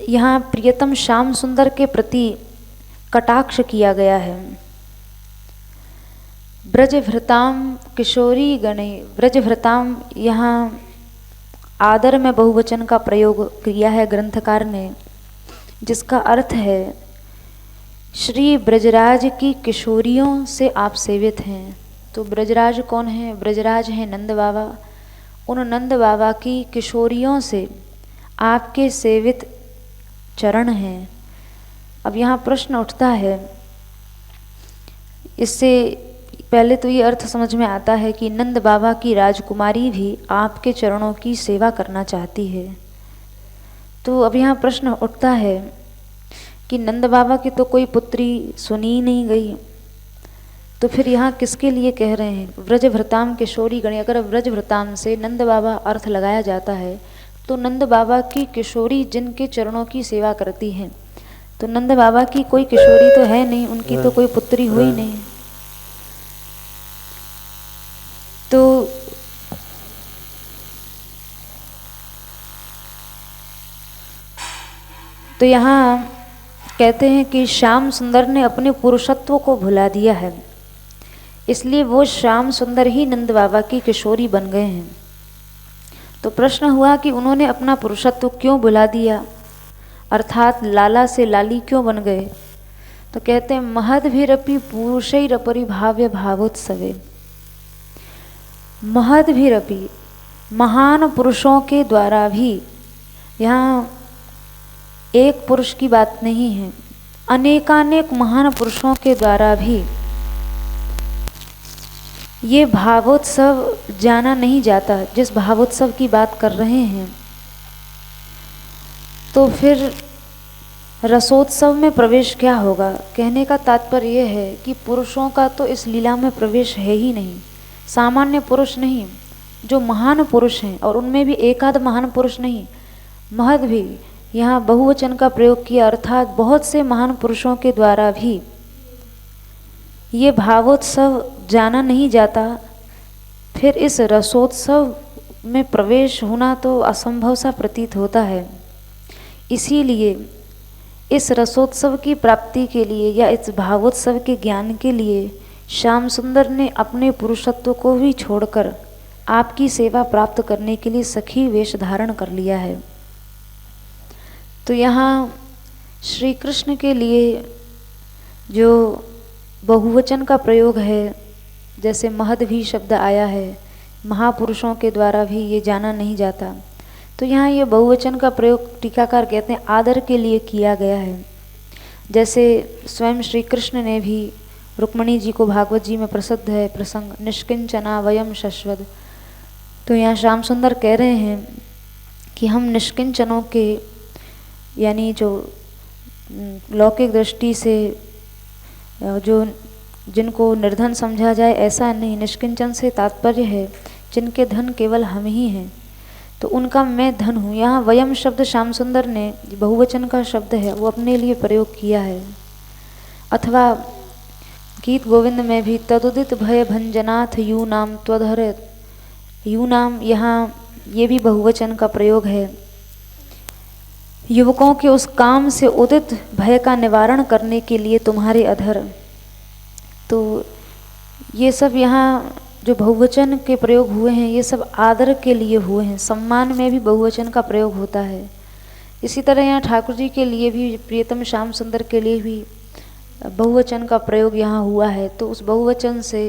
यहाँ प्रियतम श्याम सुंदर के प्रति कटाक्ष किया गया है। ब्रजभृताम किशोरी गणे, ब्रजभृताम यहाँ आदर में बहुवचन का प्रयोग किया है ग्रंथकार ने, जिसका अर्थ है श्री ब्रजराज की किशोरियों से आप सेवित हैं। तो ब्रजराज कौन है? ब्रजराज हैं नंद बाबा। उन नंद बाबा की किशोरियों से आपके सेवित चरण हैं। अब यहाँ प्रश्न उठता है, इससे पहले तो ये अर्थ समझ में आता है कि नंद बाबा की राजकुमारी भी आपके चरणों की सेवा करना चाहती है। तो अब यहाँ प्रश्न उठता है कि नंद बाबा की तो कोई पुत्री सुनी नहीं गई, तो फिर यहाँ किसके लिए कह रहे हैं? व्रजभृताम किशोरी गणी। अगर व्रजभृताम से नंद बाबा अर्थ लगाया जाता है तो नंद बाबा की किशोरी जिनके चरणों की सेवा करती हैं, तो नंद बाबा की कोई किशोरी तो है नहीं, उनकी तो कोई पुत्री हुई नहीं। तो यहाँ कहते हैं कि श्याम सुंदर ने अपने पुरुषत्व को भुला दिया है, इसलिए वो श्याम सुंदर ही नंद बाबा की किशोरी बन गए हैं। तो प्रश्न हुआ कि उन्होंने अपना पुरुषत्व क्यों भुला दिया, अर्थात लाला से लाली क्यों बन गए? तो कहते हैं महद्भिरपि पुरुषैरपरिभाव्य भावोत्सवे। महद्भिरपि, महान पुरुषों के द्वारा भी, यहाँ एक पुरुष की बात नहीं है, अनेकानेक महान पुरुषों के द्वारा भी ये भावोत्सव जाना नहीं जाता। जिस भावोत्सव की बात कर रहे हैं तो फिर रसोत्सव में प्रवेश क्या होगा? कहने का तात्पर्य यह है कि पुरुषों का तो इस लीला में प्रवेश है ही नहीं। सामान्य पुरुष नहीं, जो महान पुरुष हैं, और उनमें भी एकाध महान पुरुष नहीं, महद भी, यहाँ बहुवचन का प्रयोग किया, अर्थात बहुत से महान पुरुषों के द्वारा भी ये भावोत्सव जाना नहीं जाता। फिर इस रसोत्सव में प्रवेश होना तो असंभव सा प्रतीत होता है। इसीलिए इस रसोत्सव की प्राप्ति के लिए या इस भावोत्सव के ज्ञान के लिए श्याम सुंदर ने अपने पुरुषत्व को भी छोड़कर आपकी सेवा प्राप्त करने के लिए सखी वेश धारण कर लिया है। तो यहाँ श्री कृष्ण के लिए जो बहुवचन का प्रयोग है, जैसे महद भी शब्द आया है, महापुरुषों के द्वारा भी ये जाना नहीं जाता, तो यहाँ ये बहुवचन का प्रयोग टीकाकार कहते हैं आदर के लिए किया गया है। जैसे स्वयं श्री कृष्ण ने भी रुक्मणी जी को, भागवत जी में प्रसिद्ध है प्रसंग, निष्किंचना वयम शश्वत, तो यहाँ श्याम सुंदर कह रहे हैं कि हम निष्किंचनों के, यानी जो लौकिक दृष्टि से जो जिनको निर्धन समझा जाए ऐसा नहीं, निष्किंचन से तात्पर्य है जिनके धन केवल हम ही हैं, तो उनका मैं धन हूँ। यहाँ वयम शब्द श्याम सुंदर ने बहुवचन का शब्द है वो अपने लिए प्रयोग किया है। अथवा गीत गोविंद में भी तदुदित भय भंजनाथ यू नाम त्वधर, यू नाम, यहाँ ये भी बहुवचन का प्रयोग है। युवकों के उस काम से उदित भय का निवारण करने के लिए तुम्हारे अधर। तो ये सब यहाँ जो बहुवचन के प्रयोग हुए हैं ये सब आदर के लिए हुए हैं। सम्मान में भी बहुवचन का प्रयोग होता है। इसी तरह यहाँ ठाकुर जी के लिए भी, प्रियतम श्याम सुंदर के लिए भी बहुवचन का प्रयोग यहाँ हुआ है। तो उस बहुवचन से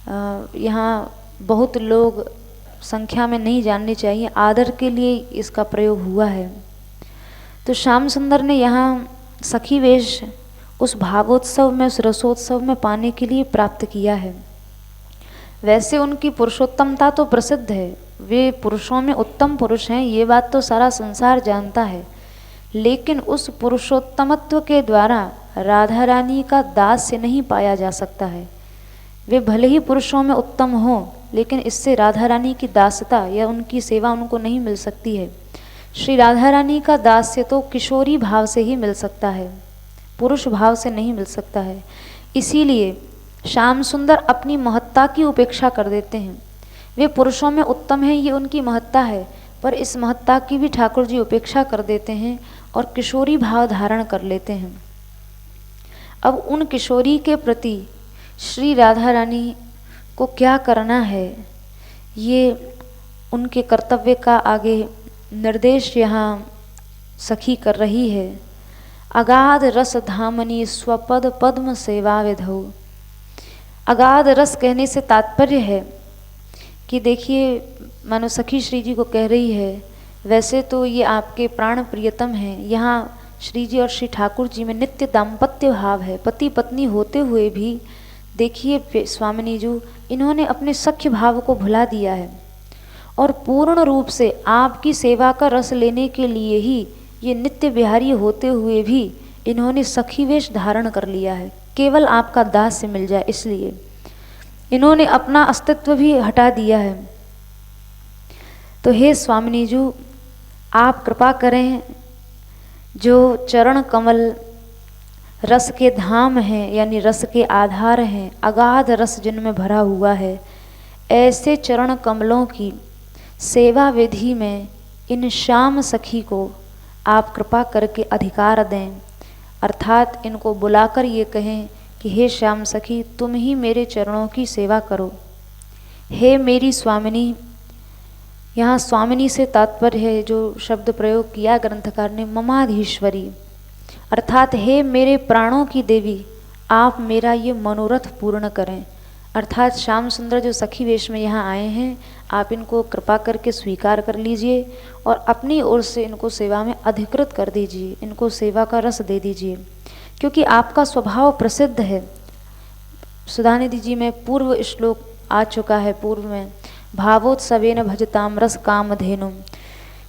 यहाँ बहुत लोग संख्या में नहीं जानने चाहिए, आदर के लिए इसका प्रयोग हुआ है। तो श्याम सुंदर ने यहाँ सखी वेश उस भावोत्सव में, उस रसोत्सव में पाने के लिए प्राप्त किया है। वैसे उनकी पुरुषोत्तमता तो प्रसिद्ध है, वे पुरुषों में उत्तम पुरुष हैं, ये बात तो सारा संसार जानता है। लेकिन उस पुरुषोत्तमत्व के द्वारा राधा रानी का दास्य नहीं पाया जा सकता है। वे भले ही पुरुषों में उत्तम हों, लेकिन इससे राधा रानी की दासता या उनकी सेवा उनको नहीं मिल सकती है। श्री राधा रानी का दास्य तो किशोरी भाव से ही मिल सकता है, पुरुष भाव से नहीं मिल सकता है। इसीलिए श्याम सुंदर अपनी महत्ता की उपेक्षा कर देते हैं। वे पुरुषों में उत्तम हैं, ये उनकी महत्ता है, पर इस महत्ता की भी ठाकुर जी उपेक्षा कर देते हैं और किशोरी भाव धारण कर लेते हैं। अब उन किशोरी के प्रति श्री राधा रानी को क्या करना है, ये उनके कर्तव्य का आगे निर्देश यहाँ सखी कर रही है। अगाध रस धामनी स्वपद पद्म सेवा विधौ। अगाध रस कहने से तात्पर्य है कि देखिए, मानो सखी श्री जी को कह रही है, वैसे तो ये आपके प्राण प्रियतम हैं, यहाँ श्री जी और श्री ठाकुर जी में नित्य दाम्पत्य भाव है, पति पत्नी होते हुए भी देखिए स्वामिनी जी, इन्होंने अपने सख्य भाव को भुला दिया है और पूर्ण रूप से आपकी सेवा का रस लेने के लिए ही ये नित्य बिहारी होते हुए भी इन्होंने सखी वेश धारण कर लिया है, केवल आपका दास्य मिल जाए इसलिए इन्होंने अपना अस्तित्व भी हटा दिया है। तो हे स्वामिनी जी, आप कृपा करें, जो चरण कमल रस के धाम हैं, यानी रस के आधार हैं, अगाध रस जिनमें भरा हुआ है, ऐसे चरण कमलों की सेवा विधि में इन श्याम सखी को आप कृपा करके अधिकार दें, अर्थात इनको बुलाकर ये कहें कि हे श्याम सखी, तुम ही मेरे चरणों की सेवा करो। हे मेरी स्वामिनी, यहाँ स्वामिनी से तात्पर्य है जो शब्द प्रयोग किया ग्रंथकार ने, ममाधीश्वरी, अर्थात हे मेरे प्राणों की देवी, आप मेरा ये मनोरथ पूर्ण करें। अर्थात श्याम सुंदर जो सखी वेश में यहाँ आए हैं, आप इनको कृपा करके स्वीकार कर लीजिए और अपनी ओर से इनको सेवा में अधिकृत कर दीजिए, इनको सेवा का रस दे दीजिए, क्योंकि आपका स्वभाव प्रसिद्ध है। सुधानिधि जी में पूर्व श्लोक आ चुका है पूर्व में, भावोत्सवेन भजताम रस कामधेनुम।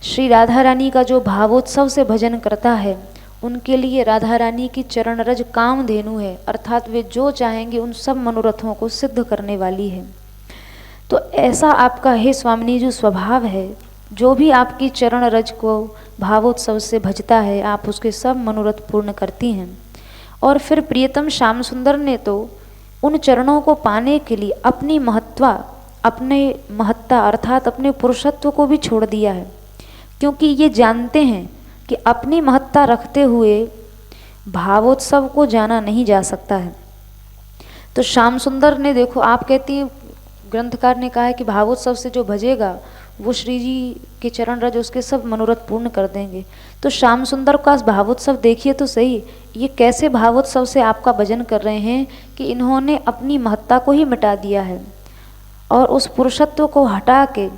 श्री राधा रानी का जो भावोत्सव से भजन करता है उनके लिए राधा रानी की चरण रज कामधेनु है, अर्थात वे जो चाहेंगे उन सब मनोरथों को सिद्ध करने वाली है। तो ऐसा आपका हे स्वामिनी जो स्वभाव है, जो भी आपकी चरण रज को भावोत्सव से भजता है आप उसके सब मनोरथ पूर्ण करती हैं। और फिर प्रियतम श्याम सुंदर ने तो उन चरणों को पाने के लिए अपनी महत्ता अर्थात अपने पुरुषत्व को भी छोड़ दिया है, क्योंकि ये जानते हैं कि अपनी महत्ता रखते हुए भावोत्सव को जाना नहीं जा सकता है। तो श्याम सुंदर ने देखो, आप कहती हैं, ग्रंथकार ने कहा है कि भावोत्सव से जो भजेगा वो श्री जी के चरण रज उसके सब मनोरथ पूर्ण कर देंगे। तो श्याम सुंदर का भावोत्सव देखिए तो सही, ये कैसे भावोत्सव से आपका भजन कर रहे हैं कि इन्होंने अपनी महत्ता को ही मिटा दिया है और उस पुरुषत्व को हटा के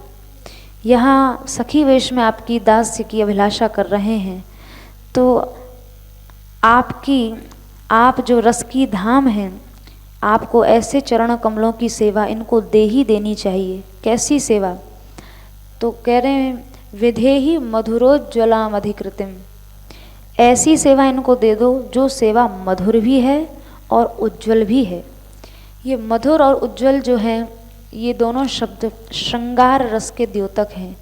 यहाँ सखी वेश में आपकी दास्य की अभिलाषा कर रहे हैं। तो आप जो रस की धाम हैं, आपको ऐसे चरण कमलों की सेवा इनको दे ही देनी चाहिए। कैसी सेवा? तो कह रहे हैं विधेहि मधुरोज्ज्वलाम अधिकृतिम, ऐसी सेवा इनको दे दो जो सेवा मधुर भी है और उज्ज्वल भी है। ये मधुर और उज्ज्वल जो है ये दोनों शब्द श्रृंगार रस के द्योतक हैं,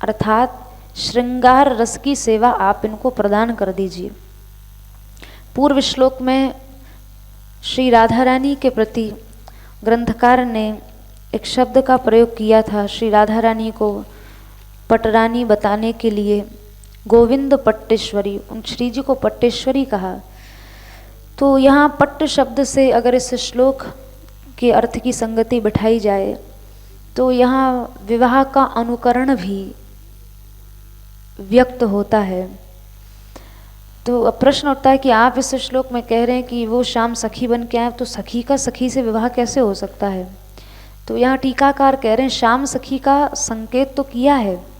अर्थात श्रृंगार रस की सेवा आप इनको प्रदान कर दीजिए। पूर्व श्लोक में श्री राधा रानी के प्रति ग्रंथकार ने एक शब्द का प्रयोग किया था। श्री राधा रानी को पटरानी बताने के लिए गोविंद पट्टेश्वरी, उन श्री जी को पट्टेश्वरी कहा। तो यहाँ पट्ट शब्द से अगर इस श्लोक के अर्थ की संगति बिठाई जाए तो यहाँ विवाह का अनुकरण भी व्यक्त होता है। तो अब प्रश्न उठता है कि आप इस श्लोक में कह रहे हैं कि वो श्याम सखी बन के आए, तो सखी का सखी से विवाह कैसे हो सकता है? तो यहाँ टीकाकार कह रहे हैं श्याम सखी का संकेत तो किया है,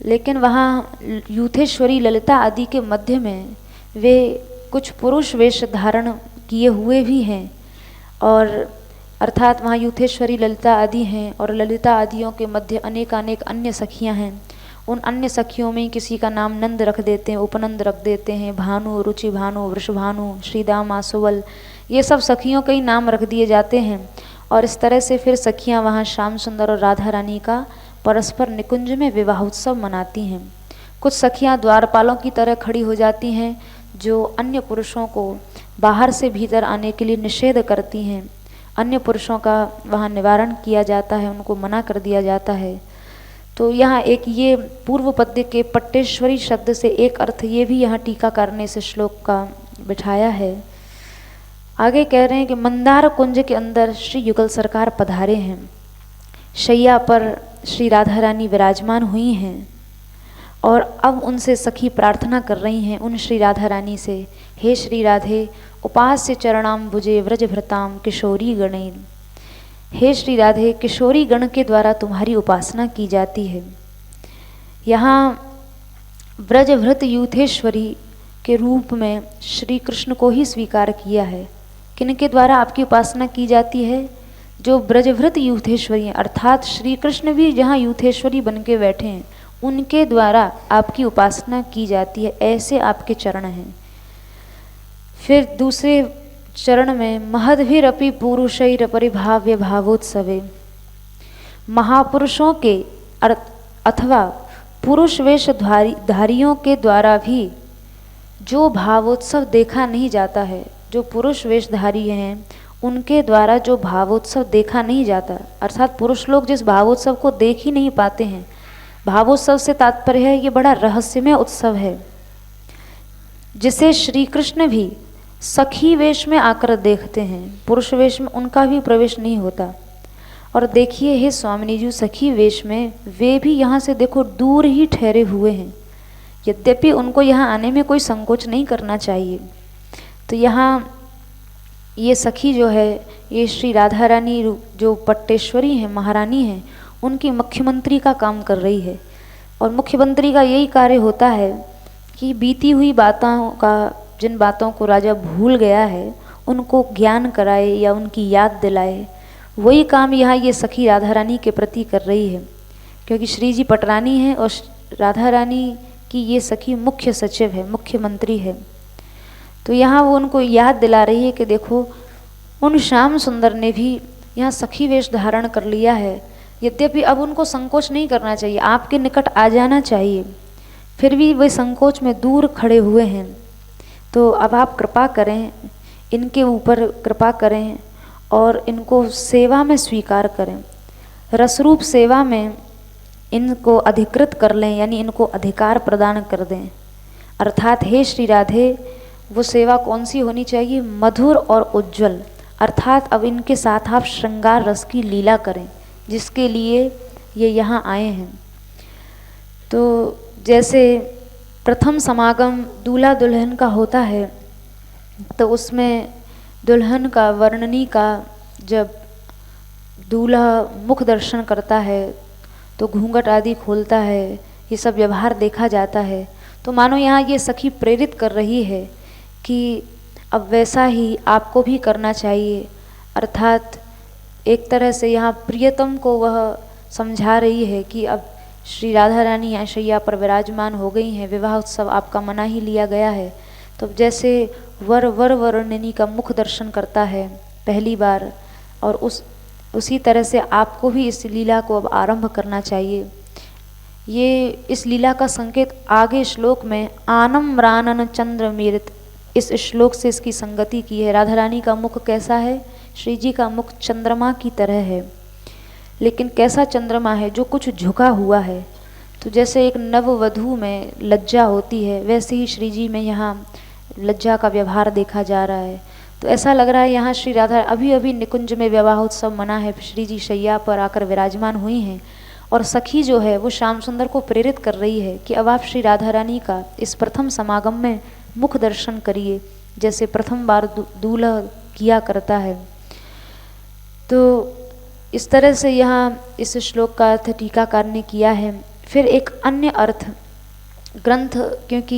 लेकिन वहाँ यूथेश्वरी ललिता आदि के मध्य में वे कुछ पुरुष वेश धारण किए हुए भी हैं, और अर्थात वहाँ यूथेश्वरी ललिता आदि हैं और ललिता आदियों के मध्य अनेकानेक अन्य सखियाँ हैं। उन अन्य सखियों में किसी का नाम नंद रख देते हैं, उपनंद रख देते हैं, भानु, रुचि भानु, वृषभानु, श्रीदामा, सुवल, ये सब सखियों के ही नाम रख दिए जाते हैं। और इस तरह से फिर सखियाँ वहाँ श्याम सुंदर और राधा रानी का परस्पर निकुंज में विवाह उत्सव मनाती हैं। कुछ सखियाँ द्वारपालों की तरह खड़ी हो जाती हैं जो अन्य पुरुषों को बाहर से भीतर आने के लिए निषेध करती हैं। अन्य पुरुषों का वहाँ निवारण किया जाता है, उनको मना कर दिया जाता है। तो यहाँ एक ये पूर्व पद्य के पट्टेश्वरी शब्द से एक अर्थ ये भी यहाँ टीकाकार ने इस श्लोक का बिठाया है। आगे कह रहे हैं कि मंदार कुंज के अंदर श्री युगल सरकार पधारे हैं, शैया पर श्री राधा रानी विराजमान हुई हैं और अब उनसे सखी प्रार्थना कर रही हैं उन श्री राधा रानी से, हे श्री राधे उपास्य चरणाम भुजे व्रजभृताम किशोरी गणेन। हे श्री राधे, किशोरी गण के द्वारा तुम्हारी उपासना की जाती है। यहाँ व्रजभृत यूथेश्वरी के रूप में श्री कृष्ण को ही स्वीकार किया है। किनके द्वारा आपकी उपासना की जाती है? जो ब्रजभृत यूथेश्वरी हैं, अर्थात श्री कृष्ण भी जहाँ यूथेश्वरी बन के बैठे हैं उनके द्वारा आपकी उपासना की जाती है। ऐसे आपके चरण हैं। फिर दूसरे चरण में महद्भिरपि पुरुषैर परिभाव्य भावोत्सवे, महापुरुषों के अथवा पुरुष वेश धारियों के द्वारा भी जो भावोत्सव देखा नहीं जाता है, जो पुरुष वेशधारी हैं उनके द्वारा जो भावोत्सव देखा नहीं जाता, अर्थात पुरुष लोग जिस भावोत्सव को देख ही नहीं पाते हैं। भावोत्सव से तात्पर्य है ये बड़ा रहस्यमय उत्सव है जिसे श्री कृष्ण भी सखी वेश में आकर देखते हैं, पुरुष वेश में उनका भी प्रवेश नहीं होता। और देखिए हे स्वामिनी जी, सखी वेश में वे भी यहाँ से देखो दूर ही ठहरे हुए हैं, यद्यपि उनको यहाँ आने में कोई संकोच नहीं करना चाहिए। तो यहाँ ये सखी जो है ये श्री राधा रानी जो पट्टेश्वरी हैं, महारानी हैं, उनकी मुख्यमंत्री का काम कर रही है। और मुख्यमंत्री का यही कार्य होता है कि बीती हुई बातों का, जिन बातों को राजा भूल गया है उनको ज्ञान कराए या उनकी याद दिलाए, वही काम यहाँ ये सखी राधा रानी के प्रति कर रही है, क्योंकि श्री जी पटरानी है और राधा रानी की ये सखी मुख्य सचिव है, मुख्यमंत्री है। तो यहाँ वो उनको याद दिला रही है कि देखो उन श्याम सुंदर ने भी यहाँ सखी वेश धारण कर लिया है, यद्यपि अब उनको संकोच नहीं करना चाहिए, आपके निकट आ जाना चाहिए, फिर भी वे संकोच में दूर खड़े हुए हैं। तो अब आप कृपा करें, इनके ऊपर कृपा करें और इनको सेवा में स्वीकार करें, रसरूप सेवा में इनको अधिकृत कर लें, यानी इनको अधिकार प्रदान कर दें। अर्थात हे श्री राधे, वो सेवा कौन सी होनी चाहिए? मधुर और उज्जवल। अर्थात अब इनके साथ आप श्रृंगार रस की लीला करें, जिसके लिए ये यहाँ आए हैं। तो जैसे प्रथम समागम दूल्हा दुल्हन का होता है, तो उसमें दुल्हन का वर्णनी का जब दूल्हा मुख दर्शन करता है तो घूंघट आदि खोलता है, ये सब व्यवहार देखा जाता है। तो मानो यहाँ ये सखी प्रेरित कर रही है कि अब वैसा ही आपको भी करना चाहिए। अर्थात एक तरह से यहाँ प्रियतम को वह समझा रही है कि अब श्री राधा रानी यहाँ शैया पर विराजमान हो गई हैं, विवाह उत्सव आपका मना ही लिया गया है। तो जैसे वर वरनिनी का मुख दर्शन करता है पहली बार, और उसी तरह से आपको भी इस लीला को अब आरंभ करना चाहिए। ये इस लीला का संकेत आगे श्लोक में आनम रानन चंद्र मेरित, इस श्लोक से इसकी संगति की है। राधा रानी का मुख कैसा है? श्री जी का मुख चंद्रमा की तरह है, लेकिन कैसा चंद्रमा है? जो कुछ झुका हुआ है। तो जैसे एक नववधू में लज्जा होती है, वैसे ही श्री जी में यहाँ लज्जा का व्यवहार देखा जा रहा है। तो ऐसा लग रहा है यहाँ श्री राधा अभी अभी निकुंज में विवाह उत्सव मना है, श्री जी शैया पर आकर विराजमान हुई हैं, और सखी जो है वो श्याम सुंदर को प्रेरित कर रही है कि अब आप श्री राधा रानी का इस प्रथम समागम में मुख दर्शन करिए, जैसे प्रथम बार दूल्हा किया करता है। तो इस तरह से यहाँ इस श्लोक का अर्थ टीकाकार ने किया है। फिर एक अन्य अर्थ ग्रंथ, क्योंकि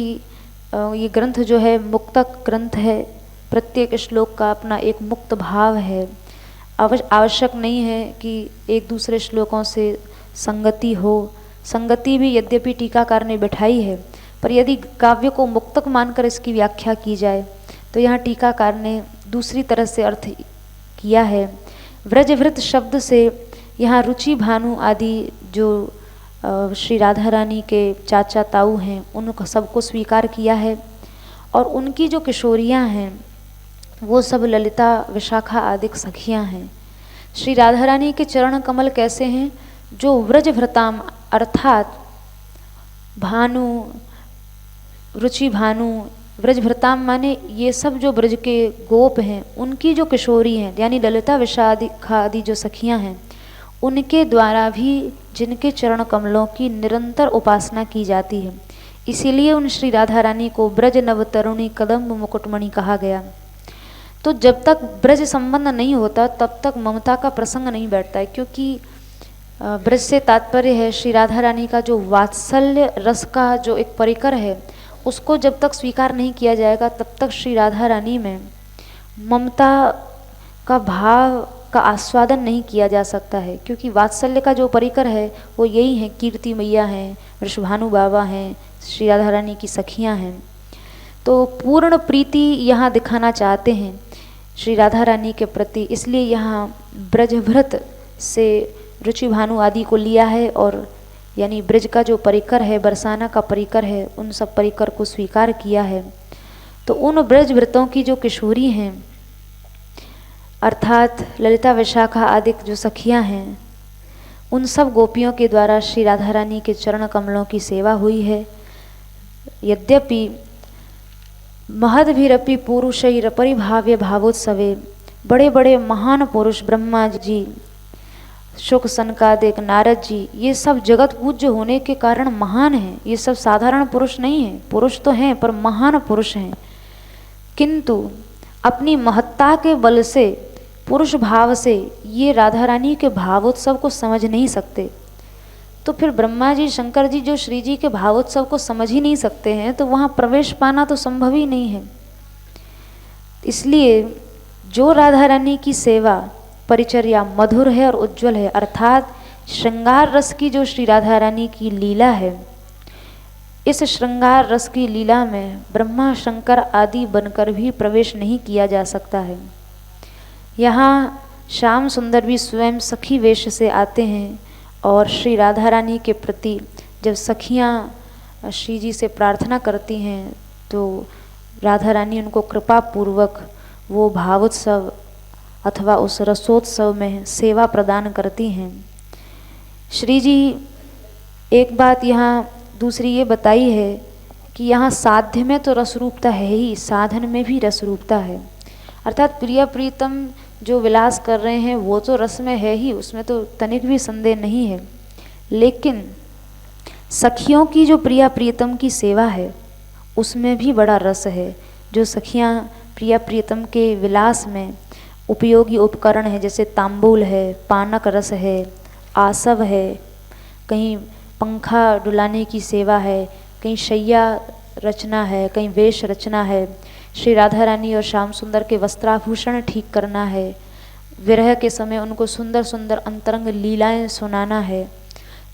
ये ग्रंथ जो है मुक्तक ग्रंथ है, प्रत्येक श्लोक का अपना एक मुक्त भाव है। आवश्यक नहीं है कि एक दूसरे श्लोकों से संगति हो, संगति भी यद्यपि टीकाकार ने बैठाई है, पर यदि काव्य को मुक्तक मानकर इसकी व्याख्या की जाए तो यहाँ टीकाकार ने दूसरी तरह से अर्थ किया है। व्रजभृत शब्द से यहाँ रुचि भानु आदि जो श्री राधा रानी के चाचा ताऊ हैं उनको सबको स्वीकार किया है, और उनकी जो किशोरियाँ हैं वो सब ललिता विशाखा आदि सखियाँ हैं। श्री राधा रानी के चरण कमल कैसे हैं? जो व्रजभृताम अर्थात भानु, रुचि भानु, व्रजभृताम माने ये सब जो ब्रज के गोप हैं उनकी जो किशोरी हैं, यानी ललिता विशाखा आदि जो सखियां हैं, उनके द्वारा भी जिनके चरण कमलों की निरंतर उपासना की जाती है, इसीलिए उन श्री राधा रानी को ब्रज नवतरुणी कदम्ब मुकुटमणि कहा गया। तो जब तक ब्रज संबंध नहीं होता तब तक ममता का प्रसंग नहीं बैठता है, क्योंकि ब्रज से तात्पर्य है श्री राधा रानी का जो वात्सल्य रस का जो एक परिकर है, उसको जब तक स्वीकार नहीं किया जाएगा तब तक श्री राधा रानी में ममता का भाव का आस्वादन नहीं किया जा सकता है। क्योंकि वात्सल्य का जो परिकर है वो यही है, कीर्ति मैया हैं, वृषभानु बाबा हैं, श्री राधा रानी की सखियां हैं। तो पूर्ण प्रीति यहाँ दिखाना चाहते हैं श्री राधा रानी के प्रति, इसलिए यहाँ ब्रजभृत से रुचि भानु आदि को लिया है, और यानी ब्रज का जो परिकर है, बरसाना का परिकर है, उन सब परिकर को स्वीकार किया है। तो उन ब्रजभृतों की जो किशोरी हैं अर्थात ललिता विशाखा आदि जो सखियां हैं, उन सब गोपियों के द्वारा श्री राधा रानी के चरण कमलों की सेवा हुई है। यद्यपि महद्भिरपि पुरुषैरपरिभाव्य भावोत्सवे, बड़े बड़े महान पुरुष ब्रह्मा जी, शुक सनकादिक, नारद जी, ये सब जगत पूज्य होने के कारण महान हैं। ये सब साधारण पुरुष नहीं हैं, पुरुष तो हैं पर महान पुरुष हैं, किंतु अपनी महत्ता के बल से, पुरुष भाव से ये राधा रानी के भावोत्सव को समझ नहीं सकते। तो फिर ब्रह्मा जी शंकर जी जो श्री जी के भावोत्सव को समझ ही नहीं सकते हैं, तो वहाँ प्रवेश पाना तो संभव ही नहीं है। इसलिए जो राधा रानी की सेवा परिचर्या मधुर है और उज्जवल है। अर्थात श्रृंगार रस की जो श्री राधा रानी की लीला है, इस श्रृंगार रस की लीला में ब्रह्मा शंकर आदि बनकर भी प्रवेश नहीं किया जा सकता है। यहाँ श्याम सुंदर भी स्वयं सखी वेश से आते हैं और श्री राधा रानी के प्रति जब सखियाँ श्री जी से प्रार्थना करती हैं तो राधा रानी उनको कृपा पूर्वक वो भावोत्सव अथवा उस रसोत्सव में सेवा प्रदान करती हैं। श्री जी एक बात यहाँ दूसरी ये बताई है कि यहाँ साध्य में तो रसरूपता है ही, साधन में भी रसरूपता है। अर्थात प्रिय प्रीतम जो विलास कर रहे हैं वो तो रस में है ही, उसमें तो तनिक भी संदेह नहीं है। लेकिन सखियों की जो प्रिया प्रीतम की सेवा है उसमें भी बड़ा रस है। जो सखियाँ प्रिया प्रीतम के विलास में उपयोगी उपकरण है, जैसे तांबूल है, पानक रस है, आसव है, कहीं पंखा डुलाने की सेवा है, कहीं शैया रचना है, कहीं वेश रचना है, श्री राधा रानी और श्याम सुंदर के वस्त्राभूषण ठीक करना है, विरह के समय उनको सुंदर सुंदर अंतरंग लीलाएं सुनाना है,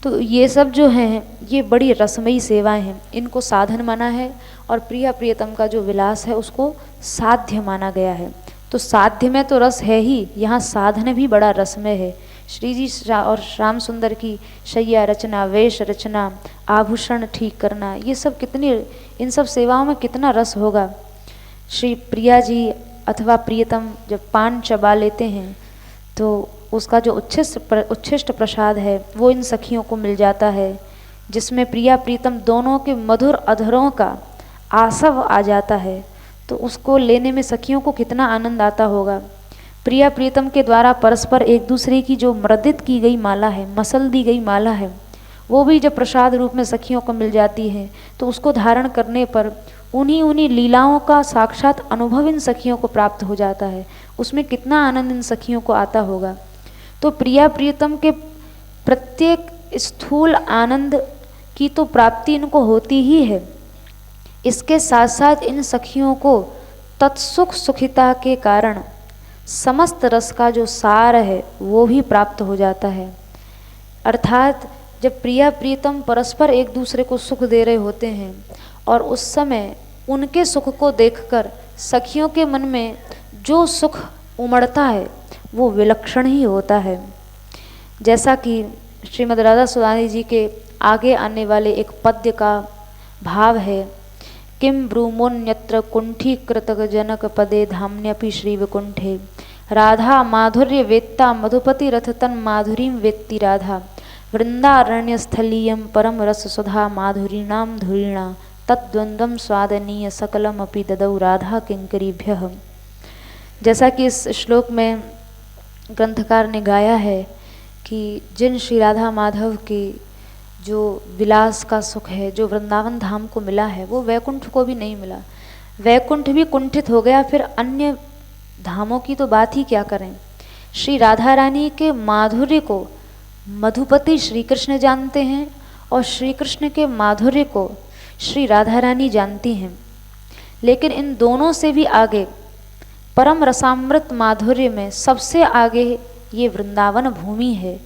तो ये सब जो हैं ये बड़ी रसमयी सेवाएं हैं। इनको साधन माना है और प्रिया प्रियतम का जो विलास है उसको साध्य माना गया है। तो साध्य में तो रस है ही, यहाँ साधन भी बड़ा रसमय है। श्री जी और श्याम सुंदर की शैया रचना, वेश रचना, आभूषण ठीक करना, ये सब कितनी, इन सब सेवाओं में कितना रस होगा। श्री प्रिया जी अथवा प्रियतम जब पान चबा लेते हैं तो उसका जो उच्छिष्ट प्रसाद है वो इन सखियों को मिल जाता है, जिसमें प्रिया प्रीतम दोनों के मधुर अधरों का आसव आ जाता है। तो उसको लेने में सखियों को कितना आनंद आता होगा। प्रिया प्रीतम के द्वारा परस्पर एक दूसरे की जो मर्दित की गई माला है, मसल दी गई माला है, वो भी जब प्रसाद रूप में सखियों को मिल जाती है तो उसको धारण करने पर उन्हीं लीलाओं का साक्षात अनुभव इन सखियों को प्राप्त हो जाता है। उसमें कितना आनंद इन सखियों को आता होगा। तो प्रिया प्रीतम के प्रत्येक स्थूल आनंद की तो प्राप्ति इनको होती ही है, इसके साथ साथ इन सखियों को तत्सुख सुखिता के कारण समस्त रस का जो सार है वो भी प्राप्त हो जाता है। अर्थात जब प्रिया प्रीतम परस्पर एक दूसरे को सुख दे रहे होते हैं और उस समय उनके सुख को देखकर सखियों के मन में जो सुख उमड़ता है वो विलक्षण ही होता है। जैसा कि श्रीमद् राधा सुधानी जी के आगे आने वाले एक पद्य का भाव है, किम ब्रूमोन्यत्र कुंठीकृत जनक पदे धाम्यपि श्री विकुंठे राधा माधुर्य वेत्ता मधुपति रथ तन माधुरीम वेत्ति राधा वृंदारण्य स्थलीयम परम रस सुधा माधुरीणाम धुरीणा तद्वंद्वम स्वादनीय सकलम अपि ददौ राधा किंकरीभ्यः। जैसा कि इस श्लोक में ग्रंथकार ने गाया है कि जिन श्री राधा माधव के जो विलास का सुख है, जो वृंदावन धाम को मिला है, वो वैकुंठ को भी नहीं मिला। वैकुंठ भी कुंठित हो गया, फिर अन्य धामों की तो बात ही क्या करें। श्री राधा रानी के माधुर्य को मधुपति श्री कृष्ण जानते हैं और श्री कृष्ण के माधुर्य को श्री राधा रानी जानती हैं। लेकिन इन दोनों से भी आगे परम रसामृत माधुर्य में सबसे आगे ये वृंदावन भूमि है,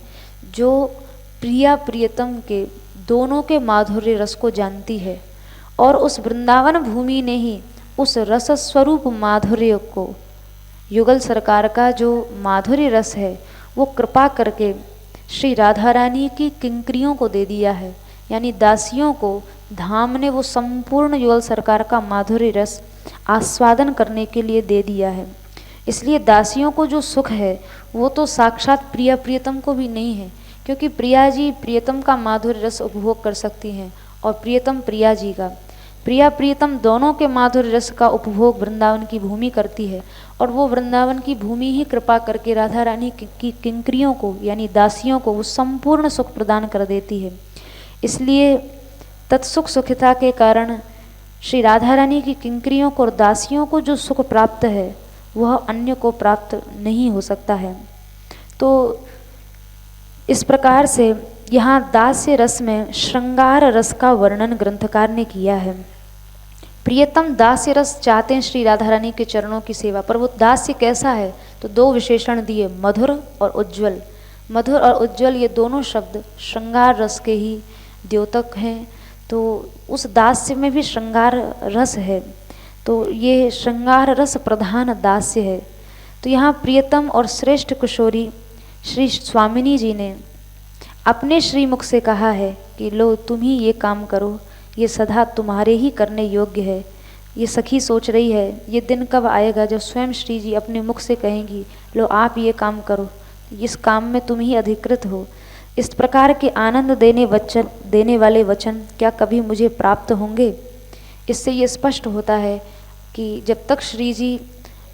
जो प्रिया प्रियतम के दोनों के माधुर्य रस को जानती है। और उस वृंदावन भूमि ने ही उस रस स्वरूप माधुर्य को, युगल सरकार का जो माधुर्य रस है, वो कृपा करके श्री राधा रानी की किंकरियों को दे दिया है। यानी दासियों को धाम ने वो संपूर्ण युगल सरकार का माधुर्य रस आस्वादन करने के लिए दे दिया है। इसलिए दासियों को जो सुख है वो तो साक्षात प्रिया प्रियतम को भी नहीं है, क्योंकि प्रिया जी प्रियतम का माधुर्य रस उपभोग कर सकती हैं और प्रियतम प्रिया जी का। प्रिया प्रियतम दोनों के माधुर्य रस का उपभोग वृंदावन की भूमि करती है और वो वृंदावन की भूमि ही कृपा करके राधा रानी की किंकरियों को यानी दासियों को वो संपूर्ण सुख प्रदान कर देती है। इसलिए तत्सुख सुखिता के कारण श्री राधा रानी की किंकरियों को और दासियों को जो सुख प्राप्त है वह अन्य को प्राप्त नहीं हो सकता है। तो इस प्रकार से यहाँ दास्य रस में श्रृंगार रस का वर्णन ग्रंथकार ने किया है। प्रियतम दास्य रस चाहते हैं श्री राधा रानी के चरणों की सेवा, पर वो दास्य कैसा है तो दो विशेषण दिए, मधुर और उज्ज्वल। मधुर और उज्ज्वल ये दोनों शब्द श्रृंगार रस के ही द्योतक हैं। तो उस दास्य में भी श्रृंगार रस है, तो ये श्रृंगार रस प्रधान दास्य है। तो यहाँ प्रियतम और श्रेष्ठ किशोरी श्री स्वामिनी जी ने अपने श्रीमुख से कहा है कि लो तुम ही ये काम करो, ये सदा तुम्हारे ही करने योग्य है। ये सखी सोच रही है ये दिन कब आएगा जब स्वयं श्री जी अपने मुख से कहेंगी लो आप ये काम करो, इस काम में तुम ही अधिकृत हो। इस प्रकार के आनंद देने वाले वचन क्या कभी मुझे प्राप्त होंगे? इससे ये स्पष्ट होता है कि जब तक श्री जी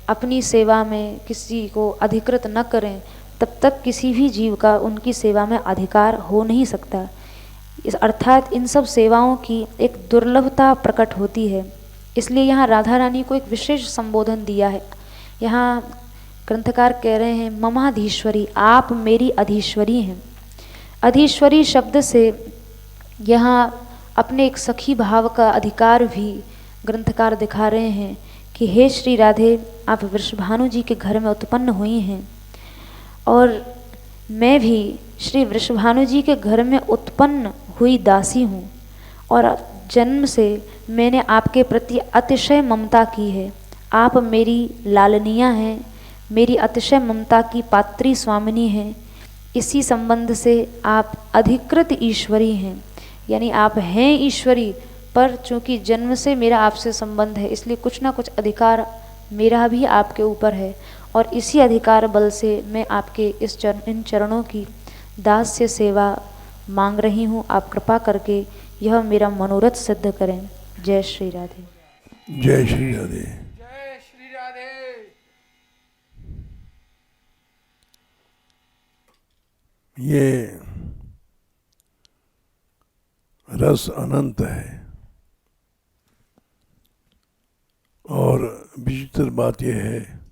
अपनी सेवा में किसी को अधिकृत न करें तब तक किसी भी जीव का उनकी सेवा में अधिकार हो नहीं सकता। इस अर्थात इन सब सेवाओं की एक दुर्लभता प्रकट होती है। इसलिए यहाँ राधा रानी को एक विशेष संबोधन दिया है। यहाँ ग्रंथकार कह रहे हैं ममाधीश्वरी, आप मेरी अधीश्वरी हैं। अधीश्वरी शब्द से यहाँ अपने एक सखी भाव का अधिकार भी ग्रंथकार दिखा रहे हैं कि हे श्री राधे, आप वृषभानु जी के घर में उत्पन्न हुई हैं और मैं भी श्री वृषभानु जी के घर में उत्पन्न हुई दासी हूँ और जन्म से मैंने आपके प्रति अतिशय ममता की है। आप मेरी लालनिया हैं, मेरी अतिशय ममता की पात्री स्वामिनी हैं। इसी संबंध से आप अधिकृत ईश्वरी हैं, यानी आप हैं ईश्वरी, पर चूँकि जन्म से मेरा आपसे संबंध है इसलिए कुछ ना कुछ अधिकार मेरा भी आपके ऊपर है और इसी अधिकार बल से मैं आपके इन चरणों की दास्य सेवा मांग रही हूँ। आप कृपा करके यह मेरा मनोरथ सिद्ध करें। जय श्री राधे। जय श्री राधे। जय श्री राधे। ये रस अनंत है और विचित्र बात यह है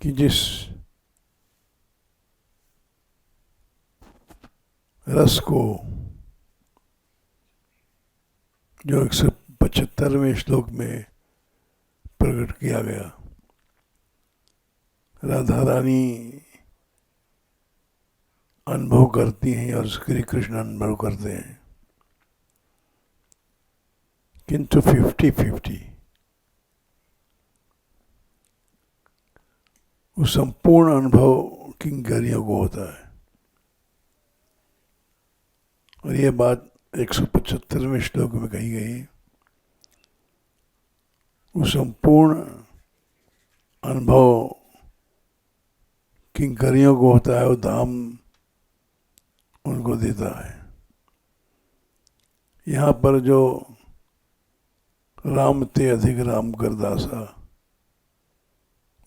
कि जिस रस को जो 175वें श्लोक में प्रकट किया गया, राधा रानी अनुभव करती हैं और श्री कृष्ण अनुभव करते हैं, किंतु 50-50 वो संपूर्ण अनुभव किंकरियों को होता है। और ये बात 175वें श्लोक में कही गई। वो संपूर्ण अनुभव किंकरियों को होता है, वो धाम उनको देता है। यहाँ पर जो राम ते अधिक राम कर दासा,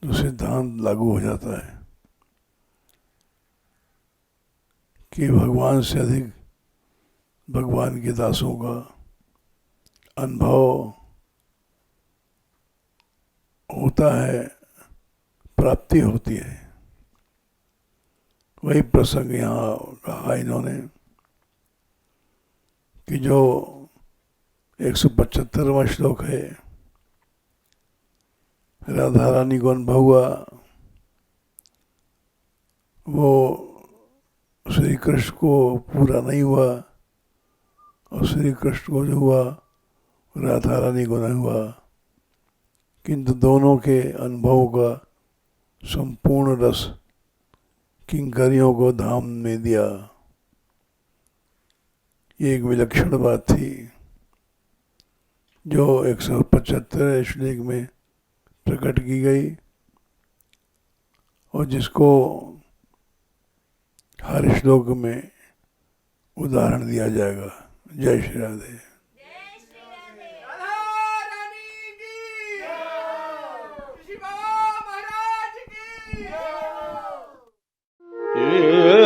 तो सिद्धांत लागू हो जाता है कि भगवान से अधिक भगवान के दासों का अनुभव होता है, प्राप्ति होती है। वही प्रसंग यहाँ कहा इन्होंने कि जो 175वां श्लोक है, राधा रानी को अनुभव हुआ, वो श्री कृष्ण को पूरा नहीं हुआ और श्री कृष्ण को जो हुआ राधा रानी को नहीं हुआ, किंतु दोनों के अनुभवों का संपूर्ण रस किंकरियों को धाम में दिया। ये एक विलक्षण बात थी जो 175वें श्लोक में प्रकट की गई और जिसको हर श्लोक में उदाहरण दिया जाएगा। जय श्री राधे। Yeah.